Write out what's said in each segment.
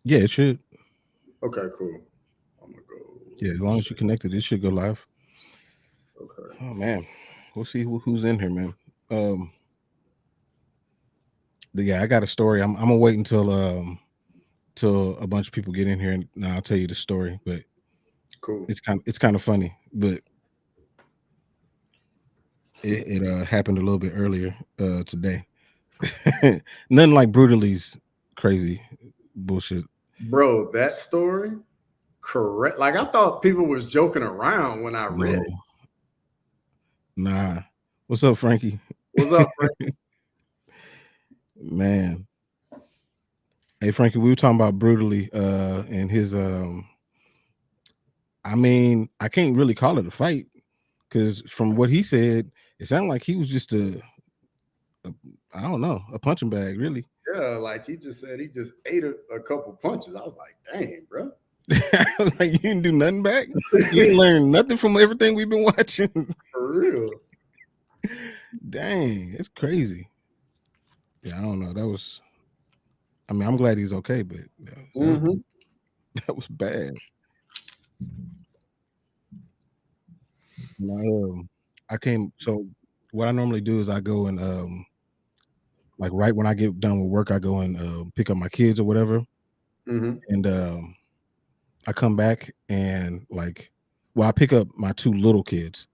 Yeah, it should. Okay, cool. I'm gonna go. Yeah, as long as you connected, it should go live. Okay. Oh man, we'll see who's in here, man. Um, yeah, I got a story. I'm gonna wait until a bunch of people get in here, and I'll tell you the story. But Cool. it's kind of funny, but it happened a little bit earlier today. Nothing like Brutali's crazy bullshit. Bro, that story, correct. Like I thought people was joking around when I read No, it. nah. What's up, Frankie? What's up, Frank? Man, hey Frankie, we were talking about Brutally and his I mean, I can't really call it a fight because from what he said, it sounded like he was just a I don't know, a punching bag, really. Yeah, like he just said he just ate a couple punches. I was like, dang, bro. I was like, you didn't do nothing back. You didn't learn nothing from everything we've been watching. For real. Dang, it's crazy. Yeah, I don't know. That was. I mean, I'm glad he's okay, but that Mm-hmm. that was bad. My, I came. So what I normally do is I go and like right when I get done with work, I go and pick up my kids or whatever, Mm-hmm. and I come back and like, well, I pick up my two little kids,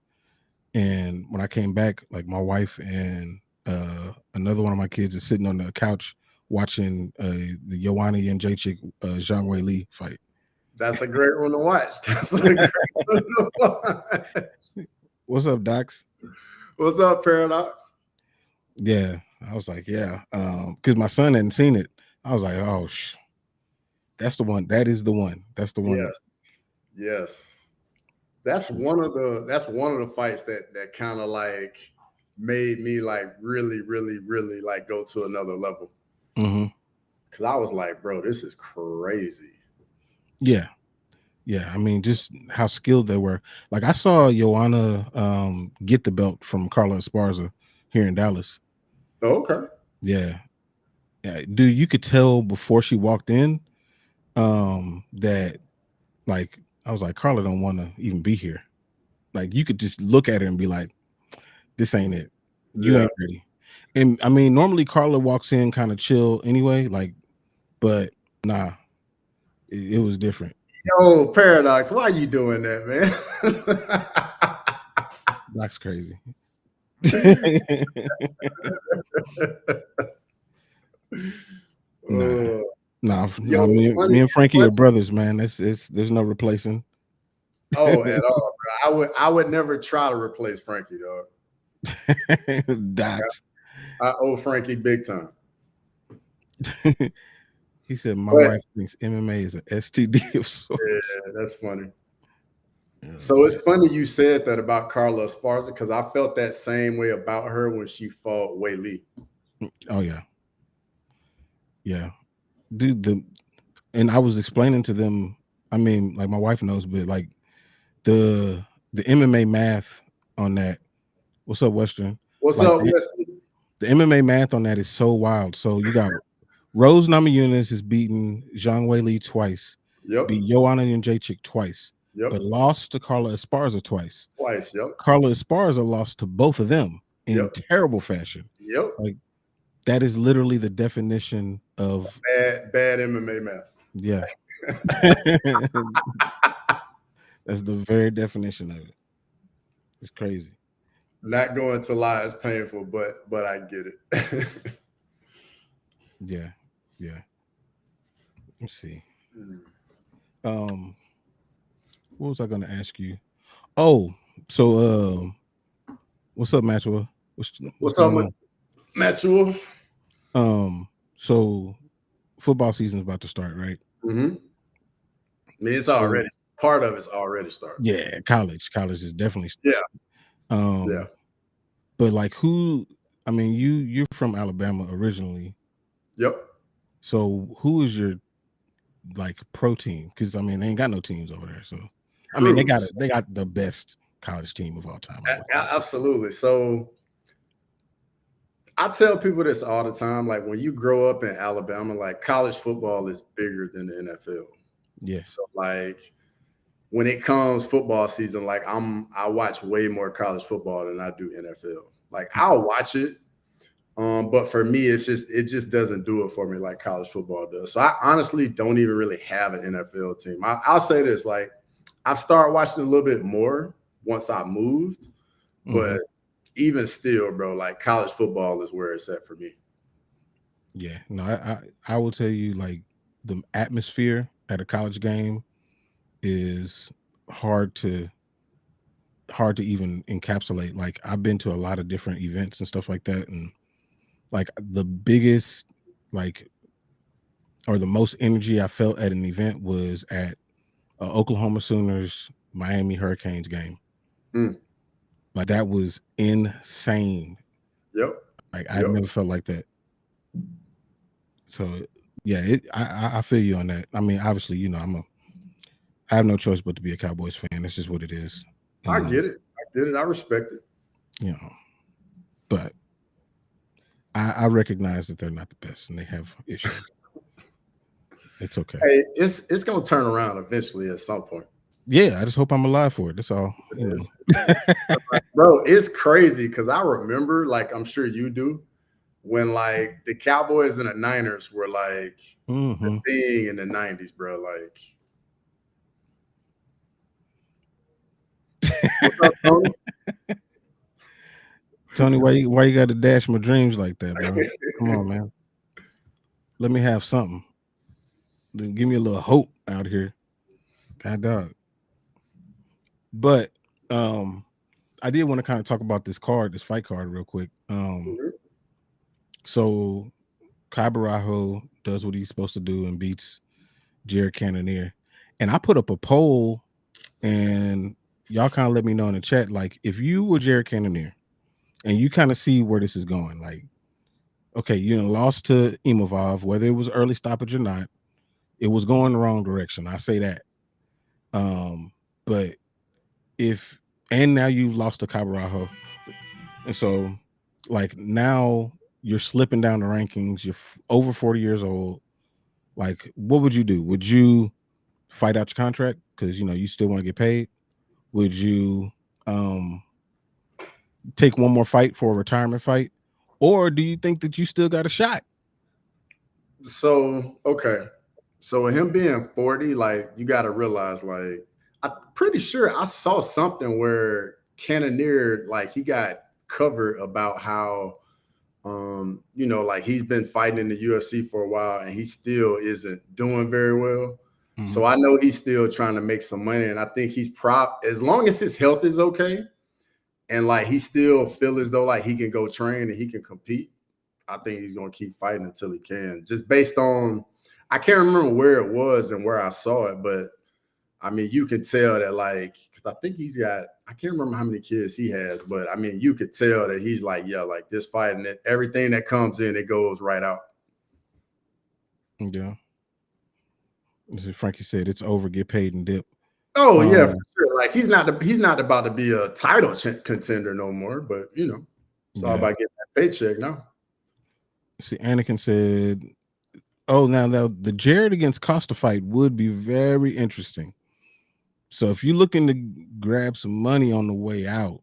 and when I came back, like my wife and another one of my kids is sitting on the couch watching the Joanna and Jacek Zhang Wei Li fight. That's a great one to watch. That's a great one to watch. What's up, Docs? What's up, Paradox? Yeah, I was like, yeah, because my son hadn't seen it. I was like, oh, that's the one. That is the one. That's the one. Yes, yes. That's one of the fights that kind of like made me like really, really, really like go to another level. Hmm. Cause I was like, bro, this is crazy. Yeah, yeah. I mean, just how skilled they were. Like I saw Joanna get the belt from Carla Esparza here in Dallas. Okay. Yeah, yeah, dude, you could tell before she walked in, that like I was like, Carla don't want to even be here. Like you could just look at her and be like, this ain't it. You Yeah. ain't ready. And I mean, normally Carla walks in kind of chill anyway, like, but nah, it was different. Yo, Paradox, why you doing that, man? That's crazy. Nah, uh, nah. yo, it's funny. Me and It's Frankie funny. are brothers, man. It's there's no replacing. Oh, at all, bro. I would never try to replace Frankie, dog. Like Docs. I owe Frankie big time. He said my But wife thinks MMA is an STD of sorts. yeah, that's funny. Oh So it's man. funny you said that about Carla Esparza because I felt that same way about her when she fought Wei Lee. Oh yeah. Yeah. Dude, and I was explaining to them, I mean, like my wife knows, but like the the MMA math on that. What's up, Western? What's Like up, Wesley? the MMA math on that is so wild. So you got Rose Namajunas is beaten Zhang Wei Li twice, Yep, beat Joanna Jędrzejczyk twice, yep, but lost to Carla Esparza twice. twice. Yep, Carla Esparza lost to both of them in yep, terrible fashion. yep. Like that is literally the definition of Bad MMA math. yeah. That's the very definition of it. It's crazy. Not going to lie is painful, but I get it. Yeah. Yeah. Let's see. Mm. Um, what was I gonna ask you? Oh, so what's up, Maxwell? What's What's up, going on? Matchul? So football season's about to start, right? Mm-hmm. I mean, it's So already part of it's already started. yeah, college is definitely Yeah, yeah, um, but like who? I mean, you're from Alabama originally, yep. so who is your like pro team? Because I mean, they ain't got no teams over there, so I mean, True. they got the best college team of all time, I would say. Absolutely. So I tell people this all the time. Like when you grow up in Alabama, like college football is bigger than the NFL. Yeah. So like when it comes football season, like I watch way more college football than I do NFL. Like I'll watch it, but for me, it just doesn't do it for me like college football does. So I honestly don't even really have an NFL team. I'll say this: like I've started watching a little bit more once I moved, but even still, bro, like college football is where it's at for me. Yeah. No, I will tell you, like, the atmosphere at a college game is hard to even encapsulate. Like, I've been to a lot of different events and stuff like that, and like the biggest, like, or the most energy I felt at an event was at Oklahoma Sooners Miami Hurricanes game. Mm. Like, that was insane. Yep. Like, I never felt like that. So yeah, I feel you on that. I mean, obviously, you know, I have no choice but to be a Cowboys fan. That's just what it is. I get it. I respect it. You know, but I recognize that they're not the best and they have issues. It's okay. Hey, it's gonna turn around eventually at some point. Yeah, I just hope I'm alive for it. That's all. You know. Bro, it's crazy because I remember, like I'm sure you do, when like the Cowboys and the Niners were like the thing in the 90s, bro. Like what's up, Tony? Tony, why you got to dash my dreams like that, bro? Come on, man. Let me have something. Then give me a little hope out here. God dog. But I did want to kind of talk about this fight card real quick. So Kai Borralho does what he's supposed to do and beats Jared Cannonier. And I put up a poll and y'all kind of let me know in the chat, like, if you were Jared Cannonier and you kind of see where this is going, like, okay, you know, lost to Imavov, whether it was early stoppage or not, it was going the wrong direction. I say that. But and now you've lost to Kai Borralho. And so, like, now you're slipping down the rankings. You're over 40 years old. Like, what would you do? Would you fight out your contract because, you know, you still want to get paid? Would you take one more fight for a retirement fight? Or do you think that you still got a shot? So, okay. So with him being 40, like you got to realize, like, I'm pretty sure I saw something where Cannonier, like he got covered about how you know, like he's been fighting in the UFC for a while and he still isn't doing very well. So I know he's still trying to make some money. And I think he's as long as his health is okay and like he still feel as though like he can go train and he can compete, I think he's gonna keep fighting until he can. Just based on, I can't remember where it was and where I saw it, but I mean, you can tell that, like, because I think he's got, I can't remember how many kids he has, but I mean, you could tell that he's like, yeah, like this fight and everything that comes in, it goes right out. Yeah. As Frankie said, it's over, get paid and dip. Oh, yeah, for sure. Like he's not about to be a title contender no more, but you know, it's all about getting that paycheck now. See, Anakin said, oh, now the Jared against Costa fight would be very interesting. So if you're looking to grab some money on the way out,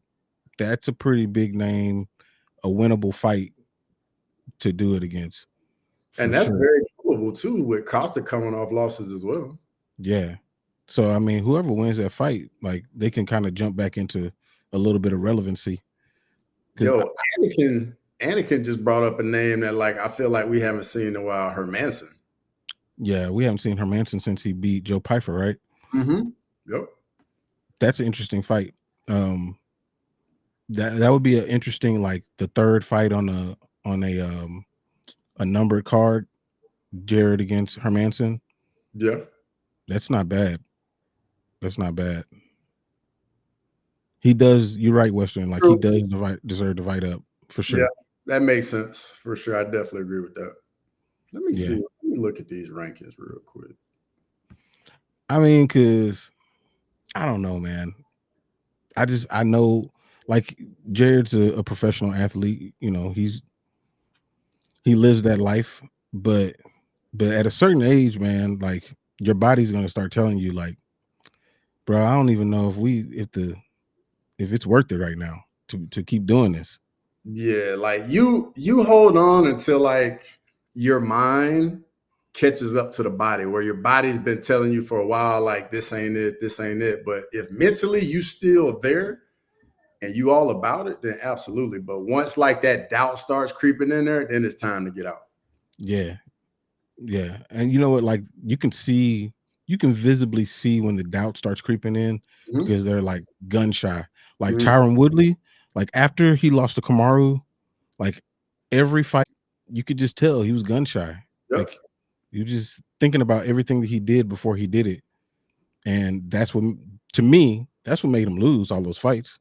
that's a pretty big name, a winnable fight to do it against. And that's very doable too, with Costa coming off losses as well. Yeah. So I mean, whoever wins that fight, like they can kind of jump back into a little bit of relevancy. Yo, Anakin just brought up a name that like I feel like we haven't seen in a while, Hermanson. Yeah, we haven't seen Hermanson since he beat Joe Pyfer, right? Yep. That's an interesting fight. That would be an interesting, like the third fight on a numbered card. Jared against Hermanson. Yeah. That's not bad. That's not bad. He does, you're right, Western. Like, he does deserve to fight up for sure. Yeah, that makes sense for sure. I definitely agree with that. Let me see. Let me look at these rankings real quick. I mean, because I don't know, man. I know, like, Jared's a professional athlete. You know, he's he lives that life, but at a certain age, man, like your body's gonna start telling you, like, bro, I don't even know if it's worth it right now to keep doing this. Yeah, like you hold on until like your mind catches up to the body, where your body's been telling you for a while, like this ain't it, this ain't it. But if mentally you still there and you all about it, then absolutely. But once like that doubt starts creeping in there, then it's time to get out. Yeah, yeah, and you know what? Like you can visibly see when the doubt starts creeping in Mhm. because they're like gun shy. Like Mhm. Tyron Woodley, like after he lost to Kamaru, like every fight, you could just tell he was gun shy. Yep. Like you just thinking about everything that he did before he did it, and that's what to me that's what made him lose all those fights.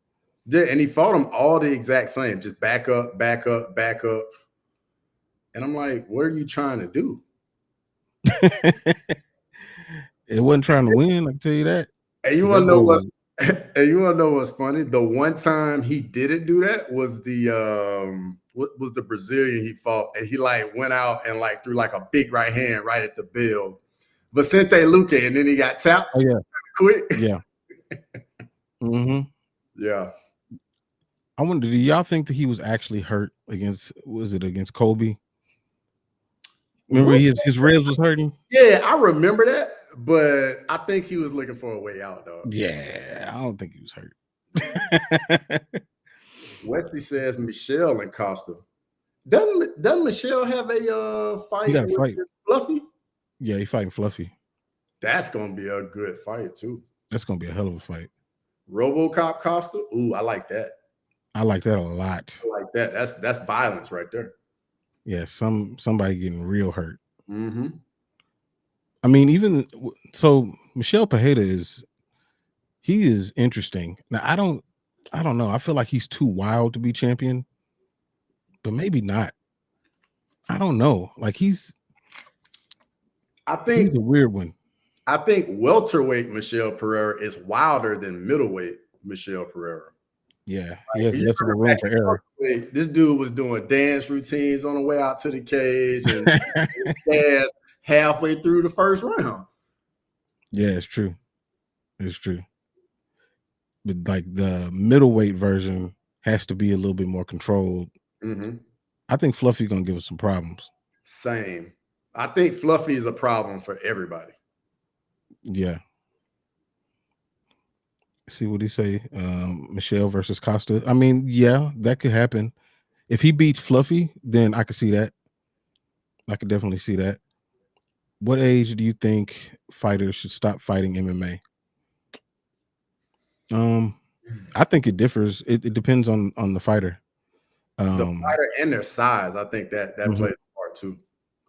Yeah, and he fought them all the exact same, just back up, back up, back up. And I'm like, what are you trying to do? It wasn't trying to win, I can tell you that, And you because want that's to know over. what's and you want to know what's funny? The one time he didn't do that was the what was the Brazilian he fought, and he like went out and like threw like a big right hand right at the bell, Vicente Luque, and then he got Oh tapped yeah, quick. yeah. Hmm. Yeah. I wonder, do y'all think that he was actually hurt against? Was it against Kobe? Remember, What? his ribs was hurting. Yeah, I remember that, but I think he was looking for a way out, dog. Yeah, I don't think he was hurt. Wesley says Michelle and Costa. Doesn't Michelle have a He fight got a with fight. Fluffy? Yeah, he fighting Fluffy. That's gonna be a good fight too. That's gonna be a hell of a fight. RoboCop Costa. Ooh, I like that. I like that a lot. I like that. That's violence right there. Yeah, somebody getting real hurt. Mm-hmm. I mean, even so, Michelle Pajeda he is interesting. Now, I don't know. I feel like he's too wild to be champion, but maybe not. I don't know. Like I he's think a weird one. I think welterweight Michelle Pereira is wilder than middleweight Michelle Pereira. Yeah, he has You less of a remember room back for in error. welterweight, this dude was doing dance routines on the way out to the cage and dance halfway through the first round. Yeah, it's true. It's true. But like the middleweight version has to be a little bit more controlled. Mm-hmm. I think Fluffy's gonna give us some problems. Same. I think Fluffy is a problem for everybody. Yeah. See what he say? Michelle versus Costa. I mean, yeah, that could happen. If he beats Fluffy, then I could see that. I could definitely see that. What age do you think fighters should stop fighting MMA? Um, I think it differs. It depends on the fighter. The Um, fighter and their size, I think that mhm, plays a part too.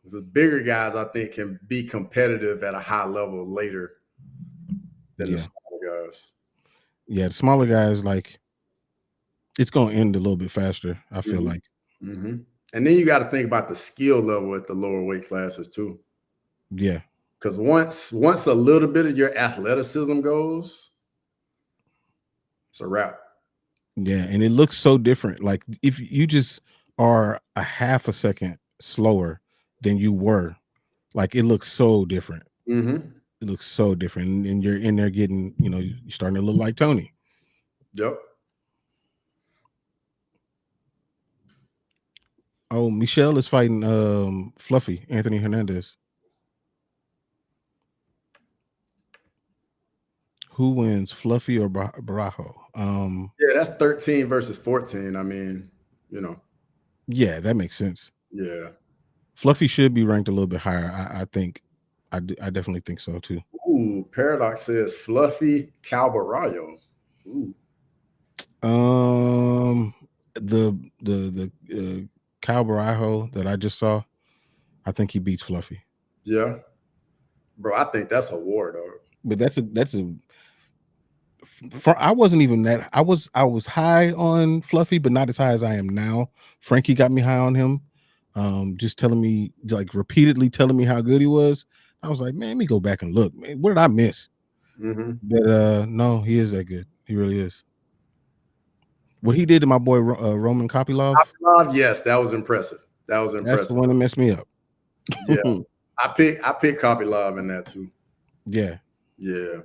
The bigger guys, I think, can be competitive at a high level later than the yeah, smaller guys. yeah. The smaller guys, like it's gonna end a little bit faster. I feel Mm-hmm. like. Mm-hmm. And then you got to think about the skill level at the lower weight classes too. Yeah, Because once a little bit of your athleticism goes, it's a wrap. yeah, and it looks so different. Like if you just are a half a second slower than you were, like it looks so different. Mm-hmm. It looks so different, and you're in there getting, you're starting to look like Tony. Yep. Oh, Michelle is fighting Fluffy Anthony Hernandez. Who wins, Fluffy or Barajo? Yeah, that's 13 versus 14. I mean, you know, Yeah, that makes sense. yeah. Fluffy should be ranked a little bit higher. I think. I definitely think so too. Ooh, Paradox says Fluffy Calbarallo. Ooh, Um, the Cal Barajo that I just saw, I think he beats Fluffy. yeah. Bro, I think that's a war, dog. But I wasn't even that. I was high on Fluffy, but not as high as I am now. Frankie got me high on him, just telling me, like repeatedly telling me how good he was. I was like, man, let me go back and look. Man, what did I miss? Mm-hmm. But no, he is that good. He really is. What he did to my boy Roman Kopylov, Yes, that was impressive. That was That's the impressive. one that messed me up. Yeah. I picked Kopylov in that too. Yeah. Yeah.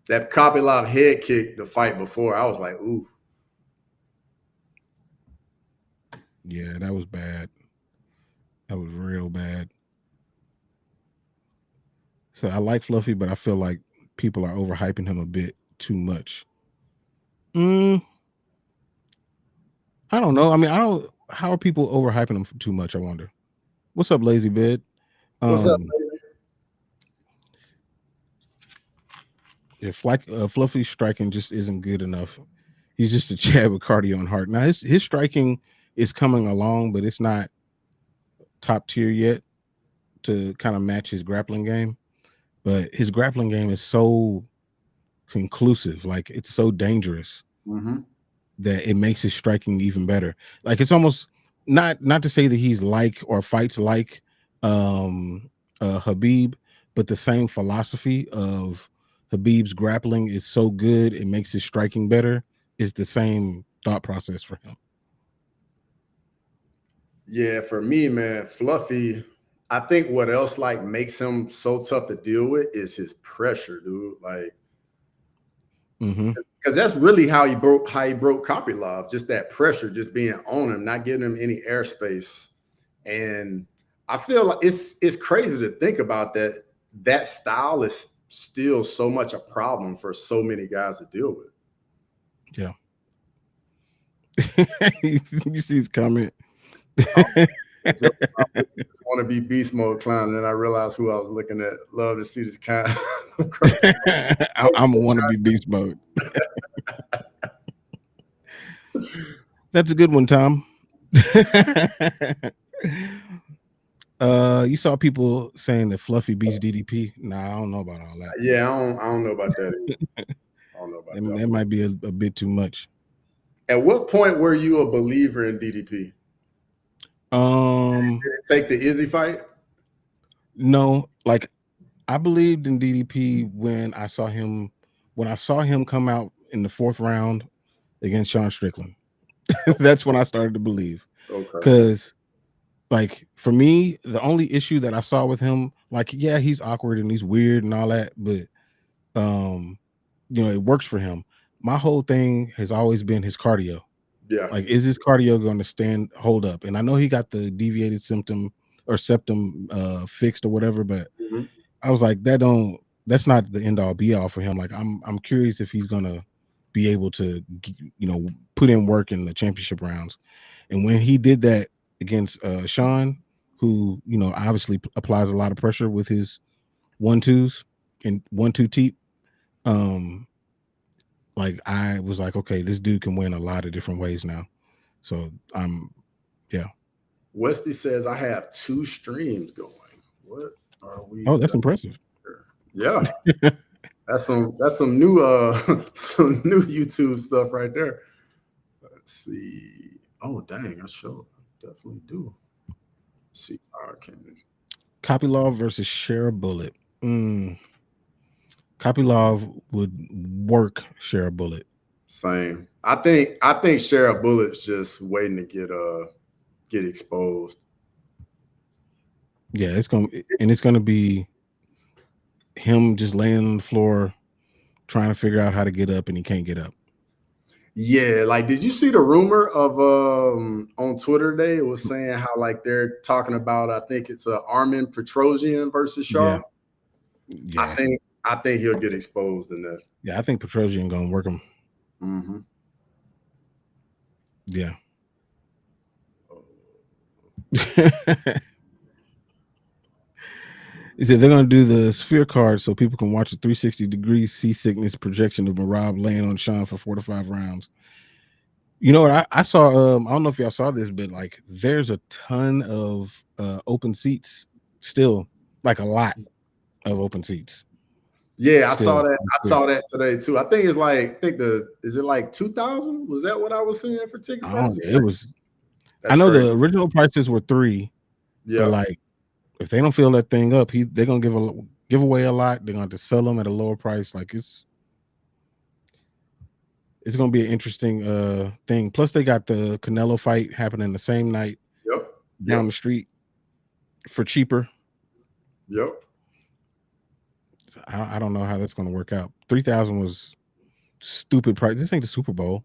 That Kopylov head kick the fight before, I was like, ooh. Yeah, that was bad. That was real bad. So I like Fluffy, but I feel like people are overhyping him a bit too much. Mm, I don't know. I mean, I don't. How are people overhyping him too much? I wonder. What's up, Lazy Bed? What's up, Um, if like Fluffy striking just isn't good enough, he's just a Chad with cardio and heart. Now his striking is coming along, but it's not top tier yet to kind of match his grappling game. But his grappling game is so conclusive, like it's so dangerous Mm-hmm. that it makes his striking even better. Like it's almost not to say that he's like or fights like Habib, but the same philosophy of Habib's grappling is so good it makes his striking better is the same thought process for him. Yeah, for me, man, Fluffy, I think what else like makes him so tough to deal with is his pressure, dude. Like, Mm-hmm. because that's really how he broke Kopylov, just that pressure, just being on him, not giving him any airspace. And I feel like it's crazy to think about that. That style is still so much a problem for so many guys to deal with. Yeah. You see his comment. Want to be beast mode clown, and then I realized who I was looking at. Love to see this kind. I'm a wannabe beast mode. That's a good one, Tom. You saw people saying that Fluffy beats DDP. Nah, I don't know about all that. Yeah, I don't know about that. I don't know about that. That might be a bit too much. At what point were you a believer in DDP? Um, Did it take the Izzy fight? no, like I believed in DDP when I saw him come out in the 4th round against Sean Strickland. That's when I started to believe. Okay. Because like for me, the only issue that I saw with him, like, yeah, he's awkward and he's weird and all that, but it works for him. My whole thing has always been his cardio. Yeah. Like, is his cardio going to hold up? And I know he got the deviated septum fixed or whatever, but Mm-hmm. I was like, that's not the end all be all for him. Like, I'm curious if he's gonna be able to, put in work in the championship rounds. And when he did that against Sean, who obviously applies a lot of pressure with his 1-2s and 1-2 teep, like I was like, okay, this dude can win a lot of different ways now. So yeah. Westy says I have 2 streams going. What are we? Oh, that's impressive. Yeah, that's some new some new YouTube stuff right there. Let's see. Oh dang, I definitely do. Let's see how I can. Kopylov versus Share a Bullet. Kopylov would work Share a Bullet. Same. I think Sheriff Bullet's just waiting to get exposed. Yeah, it's gonna be him just laying on the floor trying to figure out how to get up and he can't get up. Yeah, like did you see the rumor of on Twitter today? It was saying how like they're talking about I think it's Armin Petrosian versus Shaw. Yeah. I think he'll get exposed in that. Yeah, I think Petrosian gonna work him. Mm-hmm. Yeah. He said they're going to do the sphere card so people can watch a 360-degree seasickness projection of Marab laying on Sean for 4 to 5 rounds. You know what? I saw, I don't know if y'all saw this, but like there's a ton of open seats still, like a lot of open seats. Yeah, I saw that. I saw that today too. I think it's like, is it like 2,000? Was that what I was seeing for ticket prices? It was, That's I know crazy. the original prices were 3, Yeah. but like if they don't fill that thing up, they're gonna give away a lot. They're gonna have to sell them at a lower price. Like it's gonna be an interesting thing. Plus, they got the Canelo fight happening the same night. Yep. down Yep. the street for cheaper. Yep. I don't know how that's going to work out. 3,000 was stupid price. This ain't the Super Bowl.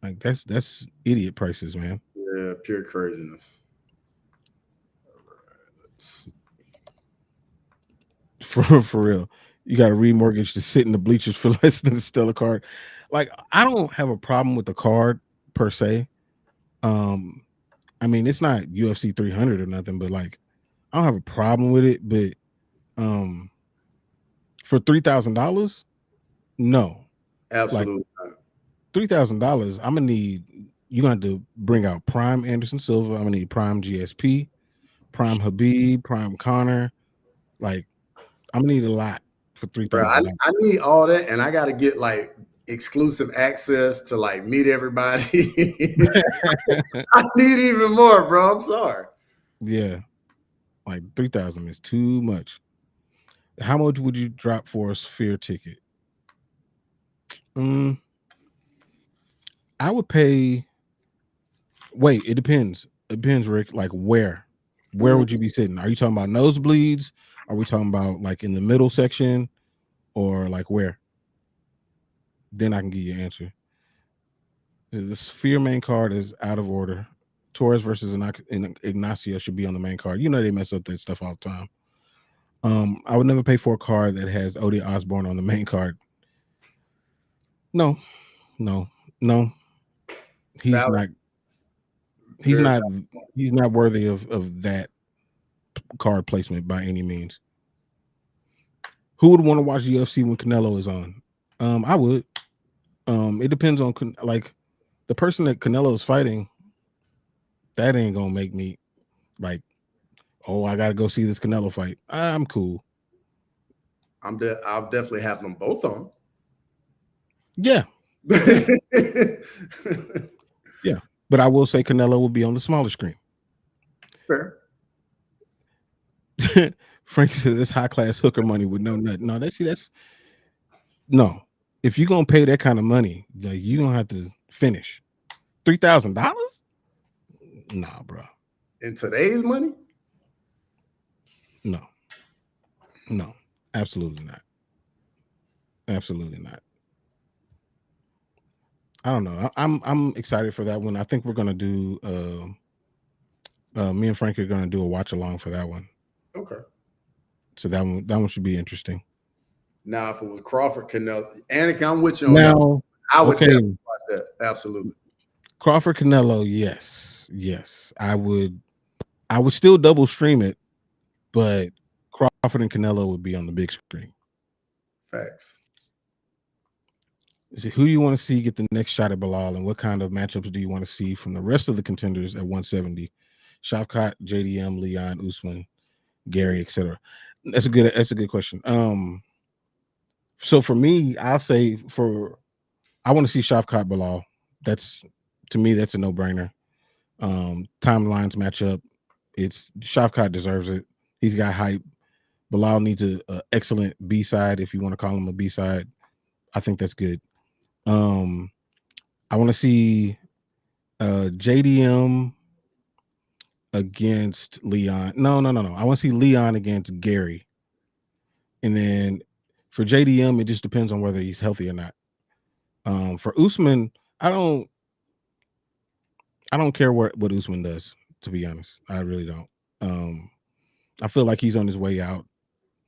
Like that's idiot prices, man. Yeah, pure craziness. For real. You got to remortgage to sit in the bleachers for less than a Stellar card. Like I don't have a problem with the card per se. Um, I mean it's not UFC 300 or nothing, but like I don't have a problem with it. But um, for $3,000, no. Like Absolutely not. $3,000, I'm gonna need you gonna have to bring out Prime Anderson Silva. I'm gonna need Prime GSP, Prime Habib, Prime Connor. Like I'm gonna need a lot for three Bro, thousand dollars. I need all that, and I got to get like exclusive access to like meet everybody. I need even more, bro. I'm sorry. Yeah, like 3,000 is too much. How much would you drop for a Sphere ticket? Mm, I would pay. Wait, it depends. It depends, Rick. Like where? Where would you Mm, be sitting? Are you talking about nosebleeds? Are we talking about like in the middle section, or like where? Then I can give you an answer. The Sphere main card is out of order. Torres versus Ignacio should be on the main card. You know they mess up that stuff all the time. I would never pay for a card that has Odie Osborne on the main card. No, no, no. He's valid, not. He's very not. valid. He's not worthy of that card placement by any means. Who would want to watch UFC when Canelo is on? I would. It depends on like the person that Canelo is fighting. That ain't gonna make me like, oh, I gotta go see this Canelo fight. I'm cool. I'll definitely have them both on. Yeah, yeah, yeah. But I will say Canelo will be on the smaller screen. Fair. Frank said this high class hooker money with no nut. No, that's no. If you're gonna pay that kind of money, like you gonna have to finish. $3,000? Nah, bro. In today's money, No, no, absolutely not. Absolutely not. I don't know. I'm excited for that one. I think we're gonna do. Me and Frank are gonna do a watch along for that one. okay. So that one should be interesting. Now, if it was Crawford Canelo, Anakin, I'm with you on that. Now, I would okay, definitely watch that. Absolutely. Crawford Canelo. Yes, yes, I would. I would still double stream it, but Crawford and Canelo would be on the big screen. Facts. Is it who you want to see get the next shot at Bilal, and what kind of matchups do you want to see from the rest of the contenders at 170? Shavkat, JDM, Leon, Usman, Gary, etc. That's a good question. So for me, I'll say I want to see Shavkat Bilal. That's to me, that's a no-brainer. Timelines match up. It's Shavkat deserves it. He's got hype. Bilal needs a excellent B side, if you want to call him a B side. I think that's good. I want to see JDM against Leon. No. I want to see Leon against Gary. And then for JDM, it just depends on whether he's healthy or not. For Usman, I don't care what Usman does, to be honest. I really don't. I feel like he's on his way out.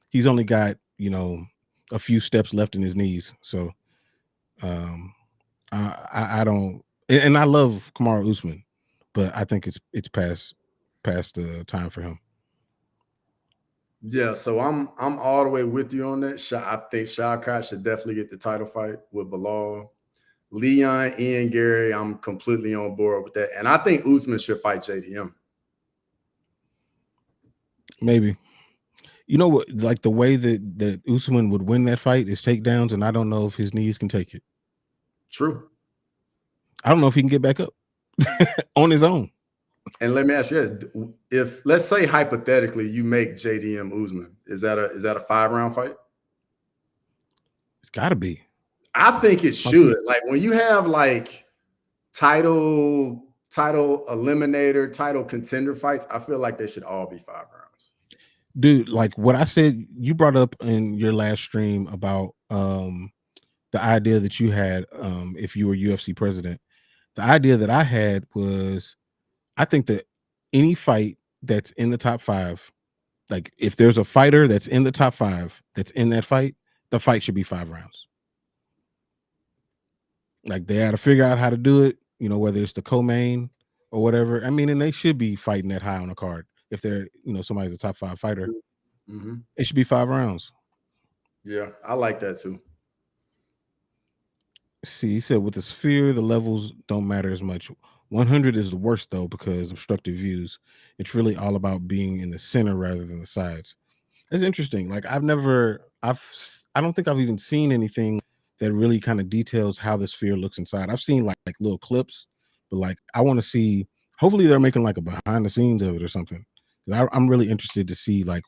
He's only got, a few steps left in his knees. So I don't, and I love Kamaru Usman, but I think it's past the time for him. Yeah, so I'm all the way with you on that. I think Shavkat should definitely get the title fight with Bilal. Leon, Ian, Gary, I'm completely on board with that. And I think Usman should fight JDM. Maybe. You know what? Like the way that Usman would win that fight is takedowns, and I don't know if his knees can take it. True. I don't know if he can get back up on his own. And let me ask you this: if let's say hypothetically you make JDM Usman, is that a 5-round fight? It's got to be. I think it should. Like when you have like title title eliminator, title contender fights, I feel like they should all be 5 rounds. Dude, like what I said, you brought up in your last stream about the idea that you had if you were UFC president. The idea that I had was I think that any fight that's in the top 5, like if there's a fighter that's in the top 5 that's in that fight, the fight should be 5 rounds. Like they had to figure out how to do it, whether it's the co-main or whatever. I mean, and they should be fighting that high on the card. If they're, somebody's a top 5 fighter, it should be 5 rounds. Yeah, I like that too. See, he said with the sphere, the levels don't matter as much. 100 is the worst though because obstructive views. It's really all about being in the center rather than the sides. That's interesting. Like I don't think I've even seen anything that really kind of details how the sphere looks inside. I've seen like little clips, but like I want to see. Hopefully, they're making like a behind the scenes of it or something. I'm really interested to see like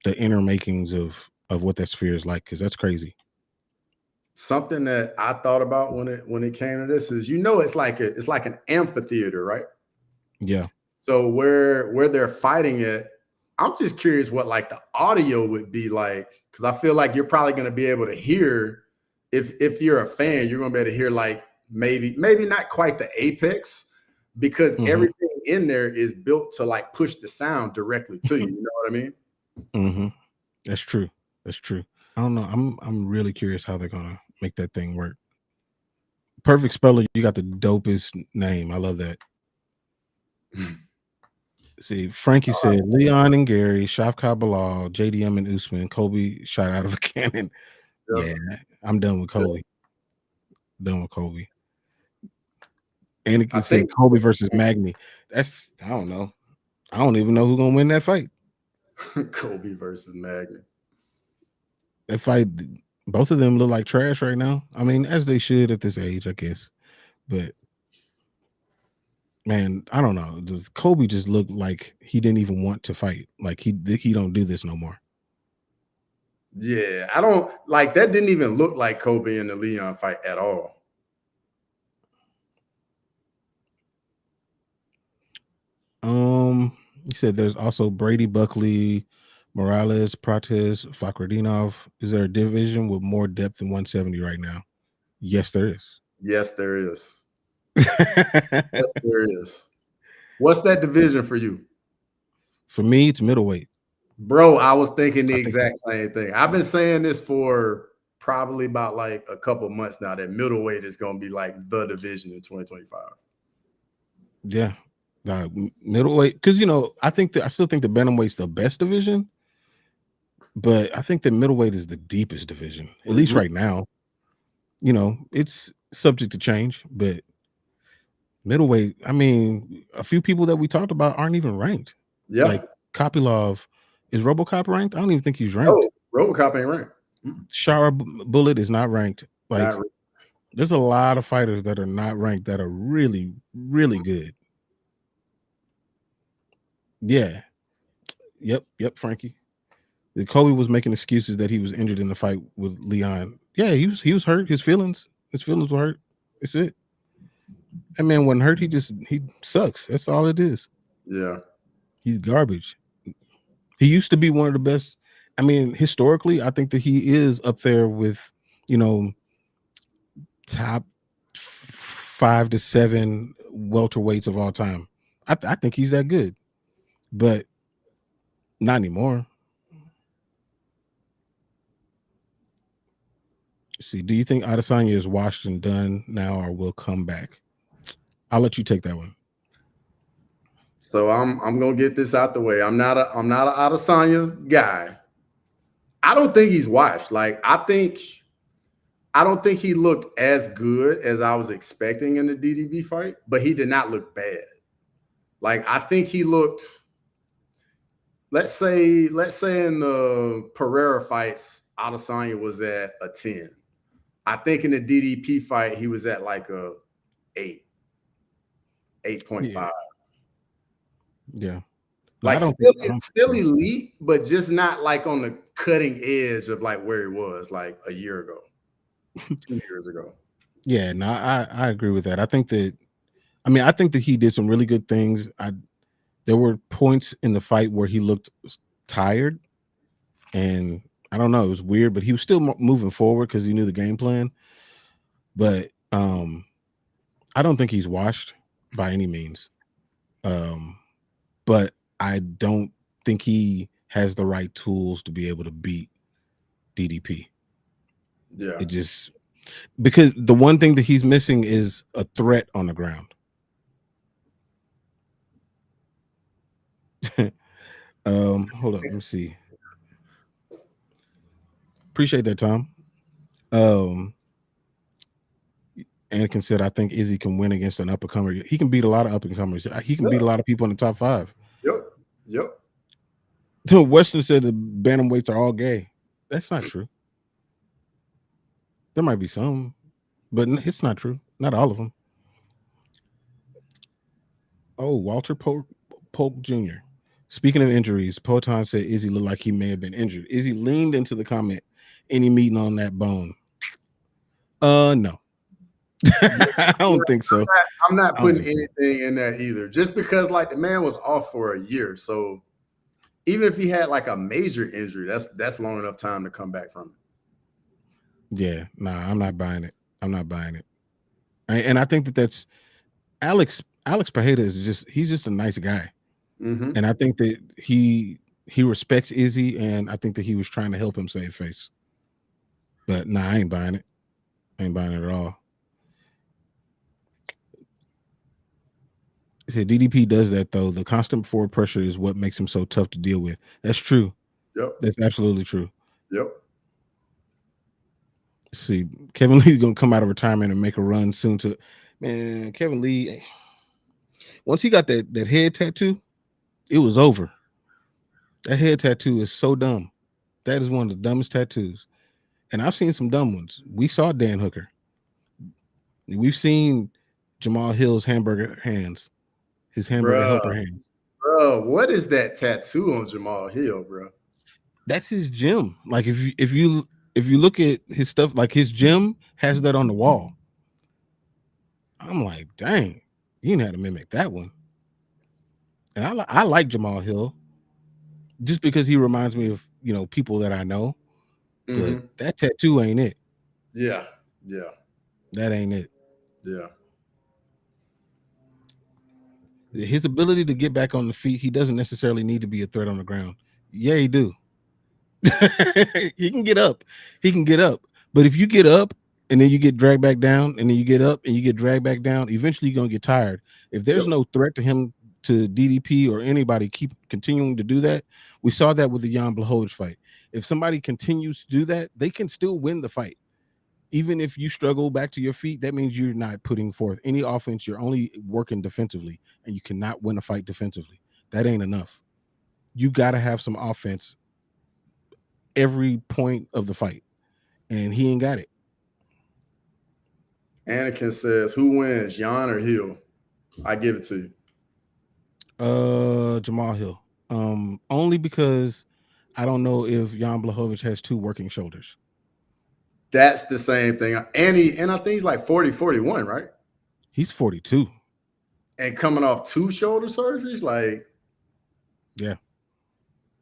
the inner makings of what that sphere is like because that's crazy. Something that I thought about when it came to this is, it's like an amphitheater, right? Yeah. So where they're fighting it, I'm just curious what like the audio would be like, because I feel like you're probably going to be able to hear if you're a fan, you're going to be able to hear like maybe not quite the apex, because everything in there is built to like push the sound directly to you. You know what I mean? Mm-hmm. That's true. That's true. I don't know. I'm really curious how they're gonna make that thing work. Perfect Speller, you got the dopest name. I love that. See, Frankie said Leon and Gary, Shafkat Bilal, JDM and Usman, Kobe shot out of a cannon. Yeah, I'm done with Kobe. Done with Kobe. Anakin said Kobe versus Magny. I don't know. I don't even know who's gonna win that fight. Kobe versus Magny. That fight, both of them look like trash right now. I mean, as they should at this age, I guess. But man, I don't know. Does Kobe just look like he didn't even want to fight? Like he don't do this no more. Yeah, I don't like that. Didn't even look like Kobe in the Leon fight at all. He said there's also Brady, Buckley, Morales, Prates, Fakhretdinov. Is there a division with more depth than 170 right now? Yes, there is. Yes, there is. Yes, there is. What's that division for you? For me, it's middleweight. Bro, I was thinking the exact same thing. I've been saying this for probably about like a couple months now, that middleweight is going to be like the division in 2025. Yeah. Middleweight, because I still think the bantamweight's the best division, but I think the middleweight is the deepest division, at least right now. It's subject to change, but middleweight, I mean, a few people that we talked about aren't even ranked. Yeah. Like Kopylov, is RoboCop ranked? I don't even think he's ranked. Oh, RoboCop ain't ranked. Shara Bullet is not ranked. Like, there's a lot of fighters that are not ranked that are really, really good. Yeah. Yep, Frankie. Kobe was making excuses that he was injured in the fight with Leon. Yeah, he was hurt. His feelings were hurt. That's it. That man wasn't hurt. He sucks. That's all it is. Yeah. He's garbage. He used to be one of the best. I mean, historically, I think that he is up there with, top 5 to 7 welterweights of all time. I think he's that good, but not anymore. See, do you think Adesanya is washed and done now or will come back? I'll let you take that one. So I'm gonna get this out the way. I'm not an Adesanya guy. I don't think he's washed. Like I don't think he looked as good as I was expecting in the DDB fight, but he did not look bad. Like I think he looked, let's say in the Pereira fights, Adesanya was at a 10. I think in the DDP fight, he was at like a 8.5. Yeah. Like still elite, but just not like on the cutting edge of like where he was like a year ago, 2 years ago. Yeah, no, I agree with that. I think that I mean, I think that he did some really good things. There were points in the fight where he looked tired, and I don't know, it was weird, but he was still moving forward because he knew the game plan. But I don't think he's washed by any means. Um, but I don't think he has the right tools to be able to beat DDP. Yeah. It just because the one thing that he's missing is a threat on the ground. Hold up, let me see. Appreciate that, Tom. Um, Anakin said, "I think Izzy can win against an up and comer. He can beat a lot of up and comers. He can beat a lot of people in the top 5." Yep. Yep. Western said the bantamweights are all gay. That's not true. There might be some, but it's not true. Not all of them. Oh, Walter Polk Jr. Speaking of injuries, Poton said Izzy looked like he may have been injured. Izzy leaned into the comment, any meeting on that bone? No. I don't think so. I'm not putting anything in that either. Just because like the man was off for a year. So even if he had like a major injury, that's long enough time to come back from it. Yeah, nah, I'm not buying it. I'm not buying it. And I think that's Alex Pajeda he's just a nice guy. Mm-hmm. And I think that he respects Izzy, and I think that he was trying to help him save face. But nah, I ain't buying it. I ain't buying it at all. DDP does that though. The constant forward pressure is what makes him so tough to deal with. That's true. Yep. That's absolutely true. Yep. Let's see, Kevin Lee's gonna come out of retirement and make a run soon. To man, Kevin Lee. Once he got that head tattoo, it was over. That head tattoo is so dumb. That is one of the dumbest tattoos. And I've seen some dumb ones. We saw Dan Hooker. We've seen Jamal Hill's hamburger hands, his hamburger helper hands. Bro, what is that tattoo on Jamal Hill, bro? That's his gym. Like if you look at his stuff, like his gym has that on the wall. I'm like, dang, you didn't have to mimic that one. And I like Jamal Hill just because he reminds me of people that I know. Mm-hmm. But that tattoo ain't it. Yeah. Yeah. That ain't it. Yeah. His ability to get back on the feet, he doesn't necessarily need to be a threat on the ground. Yeah, he do. He can get up. He can get up. But if you get up and then you get dragged back down, and then you get up and you get dragged back down, eventually you're gonna get tired. If there's no threat to him, to DDP or anybody keep continuing to do that, we saw that with the Jan Blachowicz fight. If somebody continues to do that, they can still win the fight. Even if you struggle back to your feet, that means you're not putting forth any offense. You're only working defensively, and you cannot win a fight defensively. That ain't enough. You got to have some offense every point of the fight, and he ain't got it. Anakin says, "Who wins, Jan or Hill?" I give it to you. Jamal Hill. Only because I don't know if Jan Blachowicz has 2 working shoulders. That's the same thing. And I think he's like 40, 41, right? He's 42. And coming off 2 shoulder surgeries, like, yeah.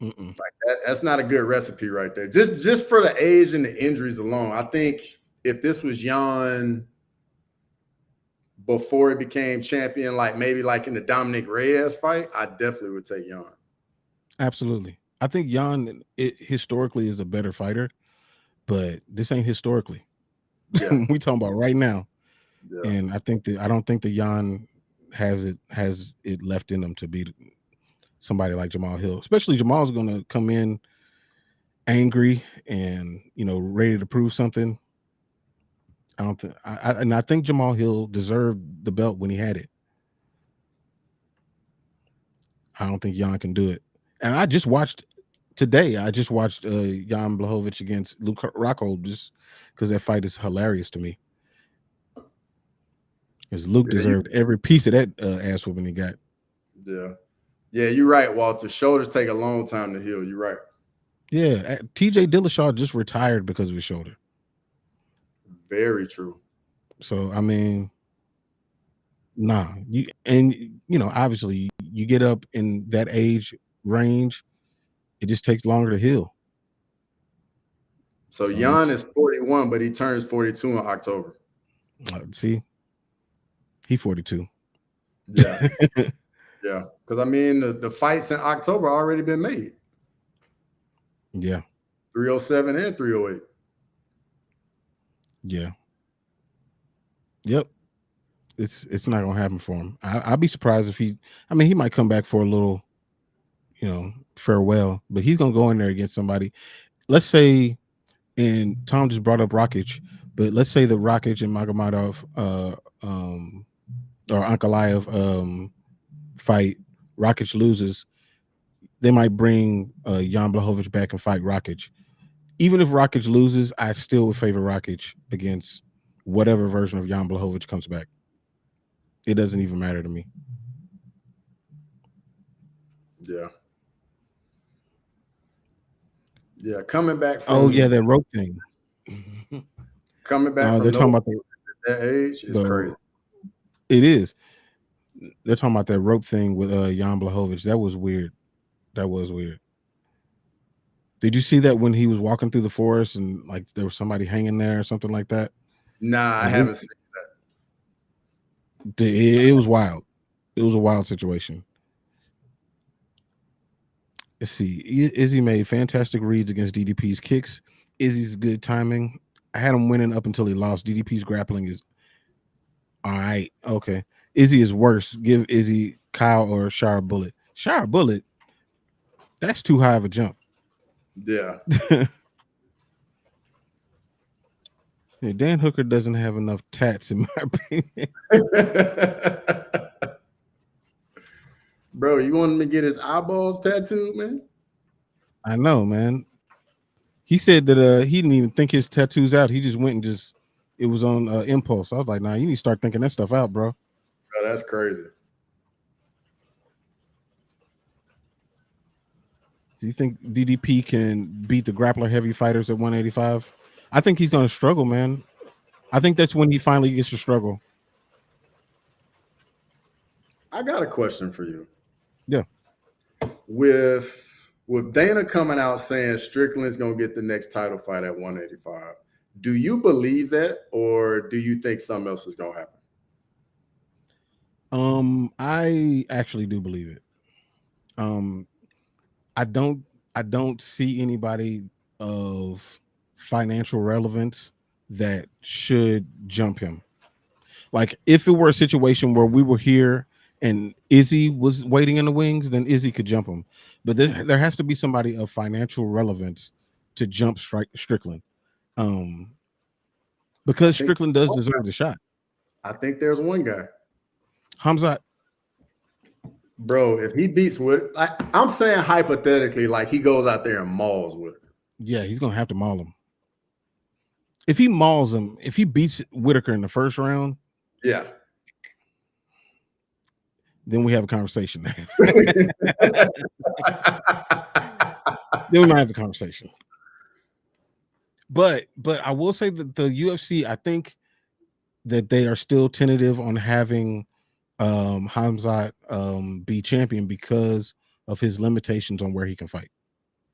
Like that's not a good recipe right there. Just for the age and the injuries alone. I think if this was Jan before he became champion, like maybe like in the Dominic Reyes fight, I definitely would take Jan. Absolutely. I think Jan historically is a better fighter, but this ain't historically. Yeah. We talking about right now. Yeah. And I don't think that Jan has it left in him to beat somebody like Jamal Hill. Especially Jamal's gonna come in angry and ready to prove something. I don't think I think Jamal Hill deserved the belt when he had it. I don't think Jan can do it. And I just watched today. Jan Blachowicz against Luke Rockhold just because that fight is hilarious to me. Because Luke deserved every piece of that ass whooping he got. Yeah. Yeah, you're right, Walter. Shoulders take a long time to heal. You're right. Yeah. TJ Dillashaw just retired because of his shoulder. Very true. So, I mean, Nah, obviously you get up in that age range, it just takes longer to heal. So So Jan is 41, but he turns 42 in October. see, he 42. Yeah, yeah. Because I mean, the fights in October already been made. Yeah, 307 and 308. yeah, yep. It's not gonna happen for him. I'd be surprised if he. I mean, he might come back for a little, farewell, but he's gonna go in there against somebody. Let's say, and Tom just brought up Rakic, but let's say the Rakic and Magomedov, or Ankalaev, fight. Rakic loses. They might bring Jan Blachowicz back and fight Rakic. Even if Rakic loses, I still would favor Rakic against whatever version of Jan Blachowicz comes back. It doesn't even matter to me. Yeah. Yeah. Coming back Oh yeah, from that rope thing. coming back No, from they're talking no about that age is the crazy. it is. They're talking about that rope thing with Jan Blachowicz. That was weird. That was weird. Did you see that when he was walking through the forest and like there was somebody hanging there or something like that? Nah, I Like haven't seen it was wild. It was a wild situation. Let's see. Izzy made fantastic reads against DDP's kicks. Izzy's good timing. I had him winning up until he lost. DDP's grappling is all right. Okay. Izzy is worse. Give Izzy Kyle or Shire Bullet. Shire Bullet, that's too high of a jump. Yeah. Yeah, Dan Hooker doesn't have enough tats, in my opinion. Bro, you want him to get his eyeballs tattooed, man? I know, man. He said that he didn't even think his tattoos out. He just went and it was on impulse. I was like, nah, you need to start thinking that stuff out, bro. Bro, that's crazy. Do you think DDP can beat the grappler heavy fighters at 185? I think he's going to struggle, man. I think that's when he finally gets to struggle. I got a question for you. Yeah. With Dana coming out saying Strickland's gonna get the next title fight at 185, do you believe that, or do you think something else is gonna happen? I actually do believe it. I don't see anybody of financial relevance that should jump him. Like if it were a situation where we were here and Izzy was waiting in the wings, then Izzy could jump him. But there has to be somebody of financial relevance to jump Strickland. Because Strickland does deserve the shot. I think there's one guy. Hamzat. Bro, if he beats I'm saying hypothetically, like he goes out there and mauls Whitaker. Yeah, he's gonna have to maul him. If he mauls him, if he beats Whitaker in the first round, yeah, then we have a conversation. Then we might have a conversation. But I will say that the UFC, I think that they are still tentative on having Hamzat be champion because of his limitations on where he can fight.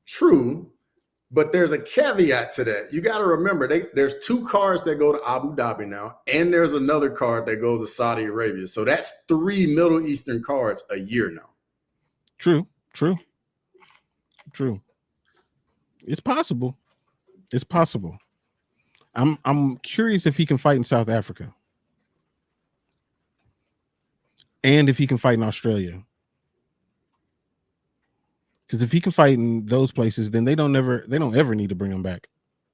True, but there's a caveat to that. You got to remember, there's 2 cards that go to Abu Dhabi now, and there's another card that goes to Saudi Arabia. So that's 3 Middle Eastern cards a year now. True. It's possible. It's possible. I'm curious if he can fight in South Africa. And if he can fight in Australia. Because if he can fight in those places, then they don't ever need to bring him back.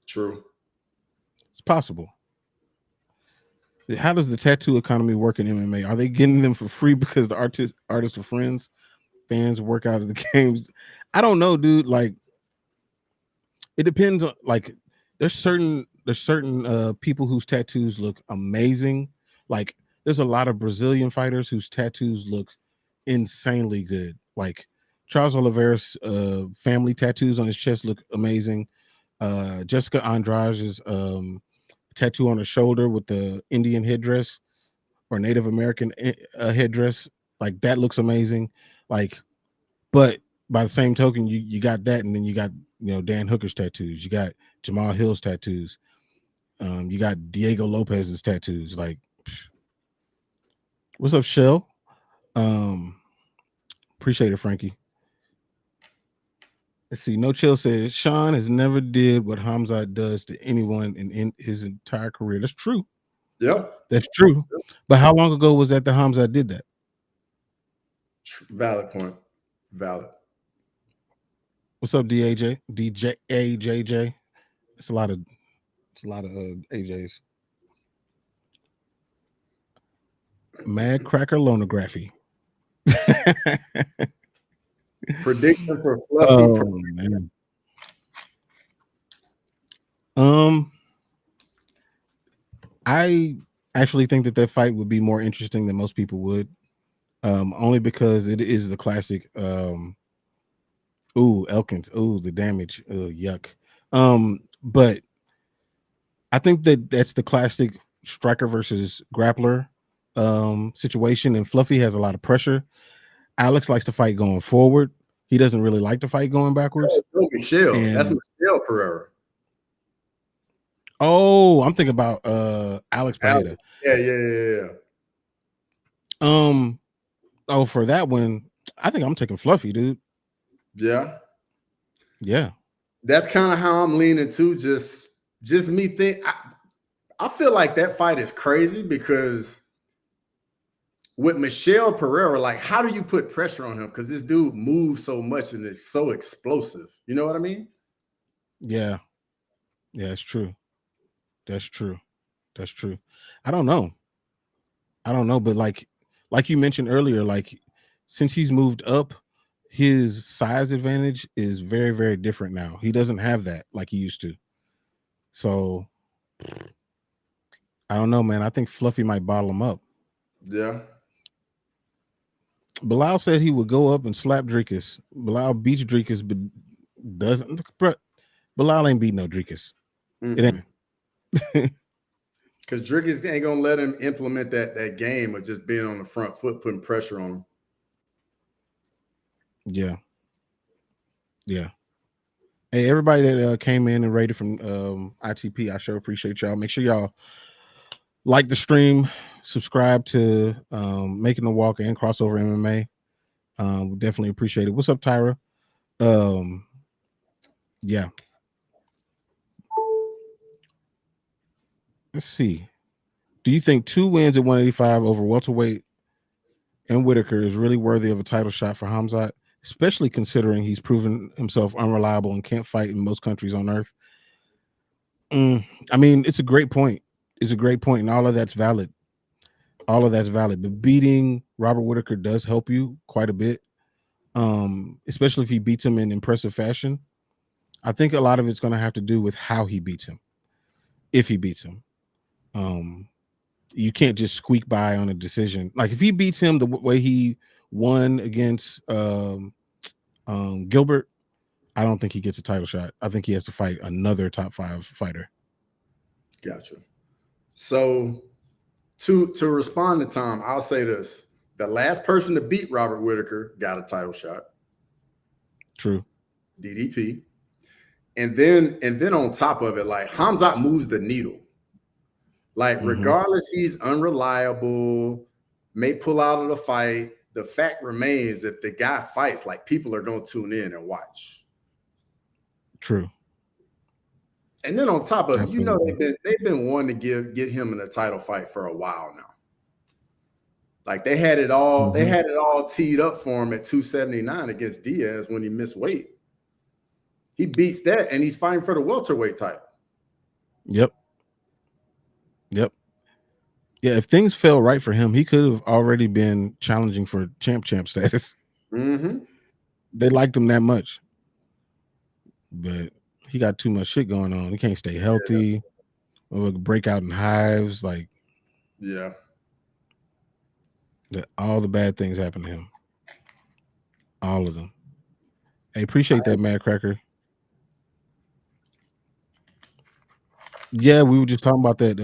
True. It's possible. How does the tattoo economy work in MMA? Are they getting them for free because the artists are friends? Fans work out of the games. I don't know, dude. Like, it depends on like there's certain people whose tattoos look amazing. Like, there's a lot of Brazilian fighters whose tattoos look insanely good. Like Charles Oliveira's family tattoos on his chest look amazing. Jessica Andrade's tattoo on her shoulder with the Indian headdress, or Native American headdress. Like that looks amazing. Like, but by the same token, you got that, and then you got Dan Hooker's tattoos. You got Jamal Hill's tattoos. You got Diego Lopez's tattoos. Like, what's up, Shell? Appreciate it, Frankie. Let's see. No Chill says Sean has never did what Hamzat does to anyone in his entire career. That's true. Yep. That's true. But how long ago was that Hamzat did that? Valid point. Valid. What's up, DAJ? DJ AJJ. It's a lot of AJs. Mad Cracker Lonography. Prediction for Fluffy. Man. I actually think that fight would be more interesting than most people would. Only because it is the classic. Elkins. The damage. Yuck. But I think that's the classic striker versus grappler situation, and Fluffy has a lot of pressure. Alex likes to fight going forward. He doesn't really like to fight going backwards. Michelle. That's Michelle Pereira. Oh, I'm thinking about Alex Pereira. Yeah. For that one, I think I'm taking Fluffy, dude. Yeah. That's kind of how I'm leaning too. Just me think. I feel like that fight is crazy because with Michelle Pereira, like, how do you put pressure on him? Because this dude moves so much and is so explosive. You know what I mean? Yeah, it's true. That's true. I don't know, but like you mentioned earlier, like since he's moved up, his size advantage is very, very different now. He doesn't have that like he used to. So I don't know, man. I think Fluffy might bottle him up. Yeah. Bilal said he would go up and slap Dricus. Bilal beats Dricus, but doesn't. Bilal ain't beating no Dricus. It ain't. Because Dricus ain't gonna let him implement that game of just being on the front foot, putting pressure on him. Yeah. Hey, everybody that came in and rated from ITP, I sure appreciate y'all. Make sure y'all like the stream, subscribe to Making the Walk and Crossover MMA. We definitely appreciate it. What's up, Tyra? Yeah. Let's see. Do you think 2 wins at 185 over welterweight and Whitaker is really worthy of a title shot for Hamzat, especially considering he's proven himself unreliable and can't fight in most countries on earth? I mean, it's a great point. And all of that's valid. But beating Robert Whitaker does help you quite a bit, especially if he beats him in impressive fashion. I think a lot of it's going to have to do with how he beats him. If he beats him, you can't just squeak by on a decision. Like if he beats him the way he won against Gilbert, I don't think he gets a title shot. I think he has to fight another top 5 fighter. Gotcha. So to respond to Tom, I'll say this: the last person to beat Robert Whitaker got a title shot. True. DDP. And then on top of it, like Hamzat moves the needle. Like regardless, he's unreliable, may pull out of the fight. The fact remains, if the guy fights, like people are going to tune in and watch. True. And then on top of it, they've been wanting to get him in a title fight for a while now. Like they had it all, they had it all teed up for him at 279 against Diaz when he missed weight. He beats that, and he's fighting for the welterweight title. Yep. Yeah, if things fell right for him, he could have already been challenging for champ status. They liked him that much. But he got too much shit going on. He can't stay healthy. Or break out in hives. Like, all the bad things happen to him. All of them. Hey, appreciate that, Mad Cracker. Yeah, we were just talking about that,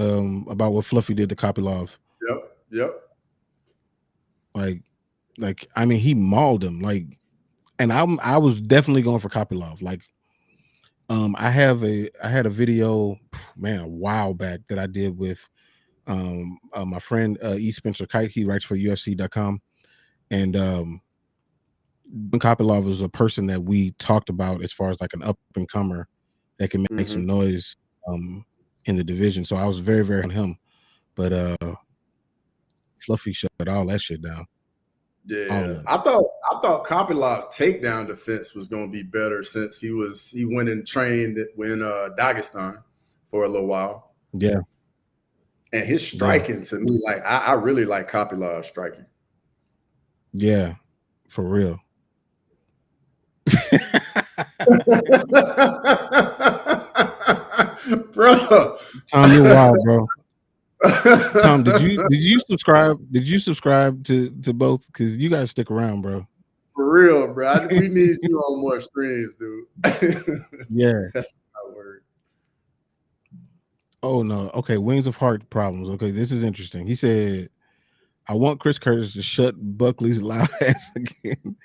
about what Fluffy did to Kopylov. Yep. Yep. Like, I mean, he mauled him. Like, and I was definitely going for Kopylov. Like, I had a video, man, a while back that I did with my friend E. Spencer Kite. He writes for UFC.com, and Kopylov was a person that we talked about as far as like an up and comer that can make some noise in the division. So I was very, very on him. But Fluffy shut all that shit down. All Yeah, of it. I thought Kopylov's takedown defense was going to be better since he went and trained in Dagestan for a little while. Yeah. And his striking to me, like I really like Kopylov's striking. Yeah, for real. Bro, Tom, you're wild, bro. Tom, did you subscribe? Did you subscribe to both? Because you guys stick around, bro. For real, bro. We need you on more streams, dude. Yeah. That's not word. Oh no. Okay. Wings of Heart problems. Okay, this is interesting. He said, "I want Chris Curtis to shut Buckley's loud ass again,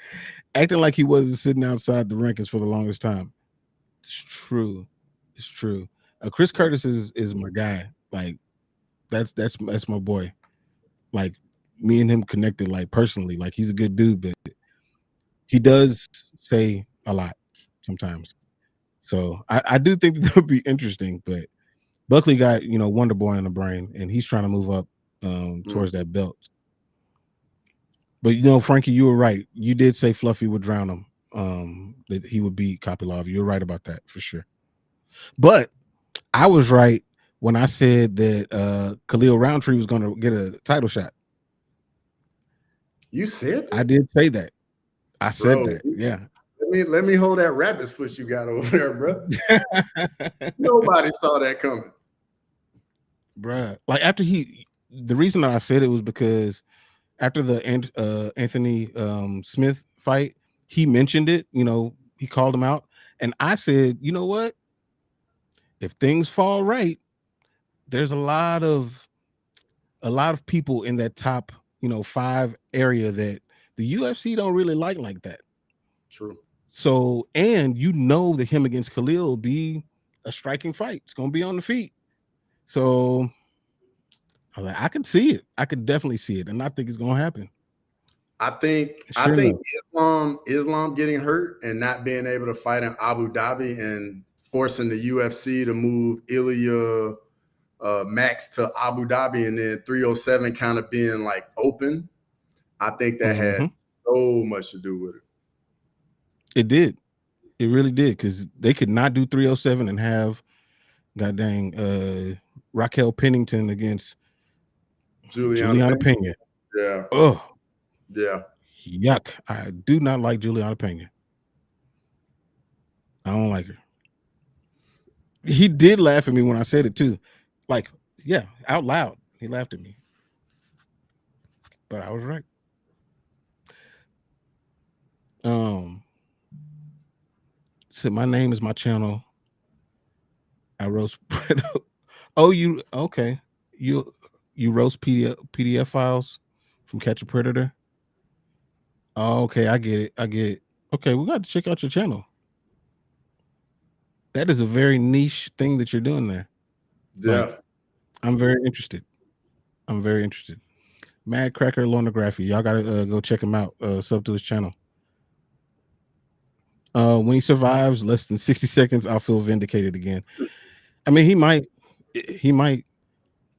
acting like he wasn't sitting outside the rankings for the longest time." It's true. It's true. Chris Curtis is my guy. Like, that's my boy. Like, me and him connected, like, personally. Like, he's a good dude, but he does say a lot sometimes. So I do think that would be interesting. But Buckley got, Wonder Boy in the brain, and he's trying to move up towards that belt. But Frankie, you were right. You did say Fluffy would drown him. That he would beat Kopylov. You're right about that for sure. But I was right when I said that Khalil Roundtree was going to get a title shot. You said that? I did say that. I said that. Yeah. Let me hold that rabbit's foot you got over there, bro. Nobody saw that coming, bruh. Like, the reason that I said it was because after the Anthony Smith fight, he mentioned it. He called him out, and I said, you know what? If things fall right, there's a lot of people in that top 5 area that the UFC don't really like that. True. So, and that him against Khalil will be a striking fight. It's gonna be on the feet. So I was like, I can see it. I could definitely see it, and I think it's gonna happen. I think Islam getting hurt and not being able to fight in Abu Dhabi and forcing the UFC to move Ilya Max to Abu Dhabi and then 307 kind of being like open. I think that had so much to do with it. It did. It really did, because they could not do 307 and have god dang Raquel Pennington against Juliana Pena. Yeah. Oh. Yeah. Yuck. I do not like Juliana Pena. I don't like her. He did laugh at me when I said it too. Like, yeah, out loud. He laughed at me. But I was right. So my name is my channel. I roast. Oh, you okay? You roast PDF files from Catch a Predator. Oh, okay, I get it. Okay, we got to check out your channel. That is a very niche thing that you're doing there. Yeah. Like, I'm very interested. Mad Cracker Lornography. Y'all gotta go check him out. Sub to his channel. When he survives less than 60 seconds, I'll feel vindicated again. I mean, he might,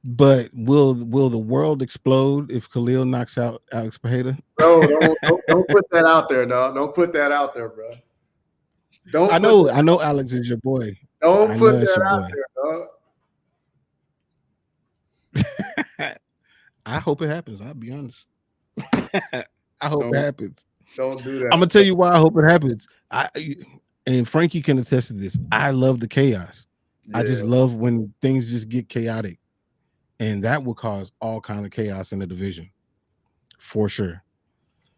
but will the world explode if Khalil knocks out Alex Pereira? Bro, don't put that out there, dog. Don't put that out there, bro. I know Alex is your boy. Don't put that out there, dog. I hope it happens. I'll be honest. I hope it happens. Don't do that. I'm gonna tell you why I hope it happens. And Frankie can attest to this. I love the chaos. Yeah. I just love when things just get chaotic, and that will cause all kind of chaos in the division, for sure.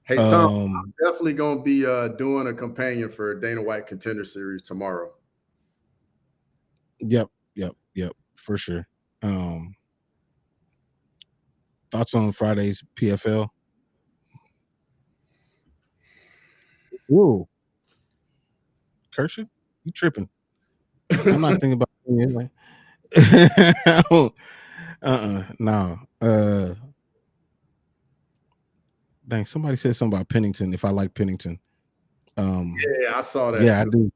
Hey Tom, I'm definitely gonna be doing a companion for Dana White Contender Series tomorrow. Yep, for sure. Thoughts on Friday's PFL? Whoa, Kershaw, you tripping? I'm not thinking about it. No. Dang, somebody said something about Pennington. If I like Pennington, Yeah, I saw that yeah, I too. do.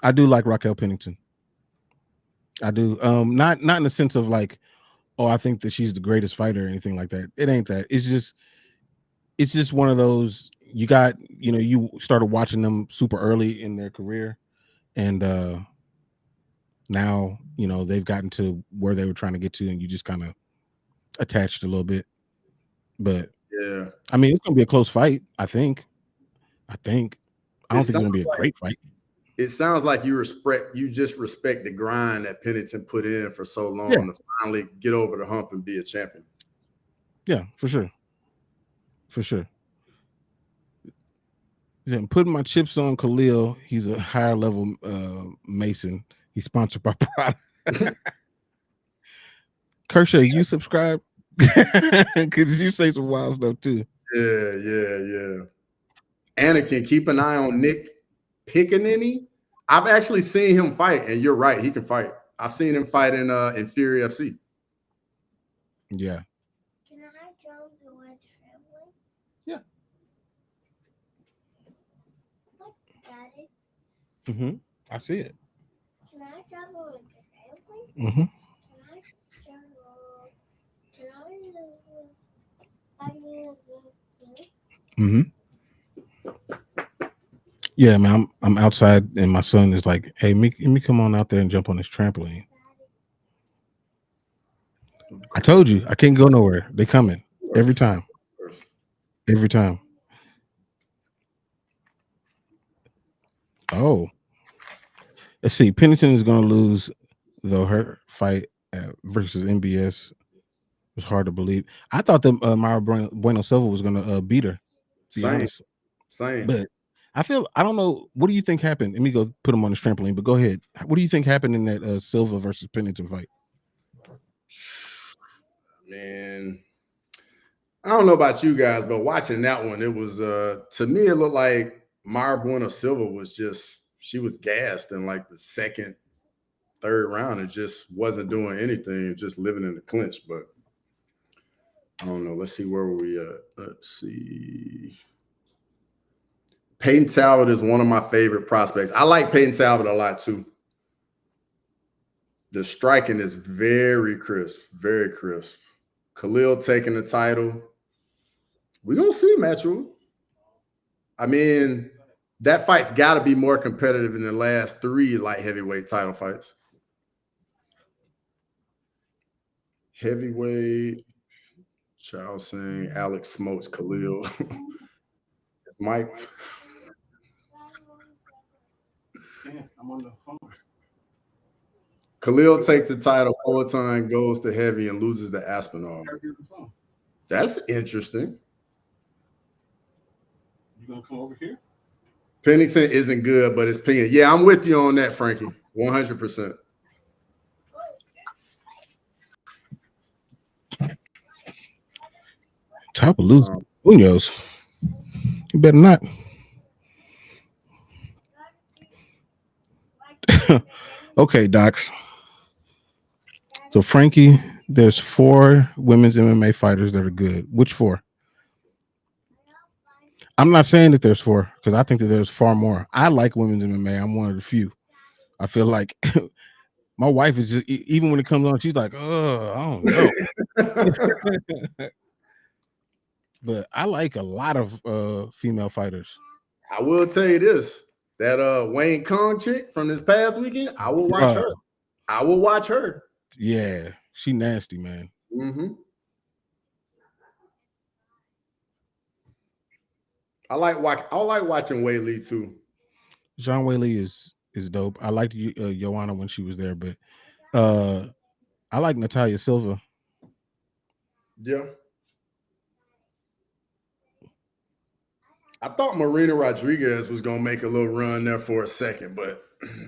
I do like Raquel Pennington. I do. Not in the sense of like, oh, I think that she's the greatest fighter or anything like that. It ain't that. It's just one of those. You got, you started watching them super early in their career, and now they've gotten to where they were trying to get to, and you just kind of attached a little bit. But Yeah. I mean, it's gonna be a close fight. I think. I think. I It don't think it's sounds gonna be a like great fight. you just respect the grind that Pennington put in for so Yeah. long to finally get over the hump and be a champion. Yeah, for sure. For sure. Yeah, putting my chips on Khalil. He's a higher level Mason. He's sponsored by Prada. Kershaw, you subscribe? Because you say some wild stuff too. Yeah. Anakin, keep an eye on Nick Piccanini. I've actually seen him fight, and you're right, he can fight. I've seen him fight in Fury FC. Yeah. Can I go to a traveling? Yeah. What, Daddy? Mm-hmm. I see it. Can I travel with the traveling? Mm-hmm. Can I travel? Can I Mm-hmm. Yeah, man. I'm outside, and my son is like, "Hey, let me come on out there and jump on this trampoline." I told you I can't go nowhere. They coming every time. Every time. Oh, let's see. Pennington is going to lose, though her fight versus MBS was hard to believe. I thought that Mara Bueno Silva was going to beat her. Be Same. honest, Same. but I don't know. What do you think happened? Let me go put him on the trampoline. But go ahead. What do you think happened in that Silva versus Pennington fight? Man, I don't know about you guys, but watching that one, it was to me, it looked like Mara Bueno Silva was she was gassed in like the second, third round and just wasn't doing anything, just living in the clinch. But I don't know. Let's see where we at. Let's see. Peyton Talbot is one of my favorite prospects. I like Peyton Talbot a lot too. The striking is very crisp, very crisp. Khalil taking the title. We're gonna see, Matthew. I mean, that fight's got to be more competitive than the last 3 light heavyweight title fights. Heavyweight, Charles Singh, Alex Smokes, Khalil. Mike. I'm on the phone. Khalil takes the title. Poatan goes to heavy and loses to Aspinall. That's interesting. You gonna come over here? Pennington isn't good, but it's Pennington. Yeah, I'm with you on that, Frankie. 100%. Top of losing. Who knows? You better not. Okay, Docs. So Frankie, there's 4 women's MMA fighters that are good. Which 4? I'm not saying that there's 4 because I think that there's far more. I like women's MMA. I'm one of the few. I feel like my wife is just even when it comes on, she's like, "Oh, I don't know." But I like a lot of female fighters. I will tell you this: that Wayne Kong chick from this past weekend, I will watch her. I will watch her. Yeah, she nasty, man. Mm-hmm. I like watching Wei Lee too. Zhang Weili is dope. I liked Joanna when she was there, but I like Natalia Silva. Yeah. I thought Marina Rodriguez was gonna make a little run there for a second, but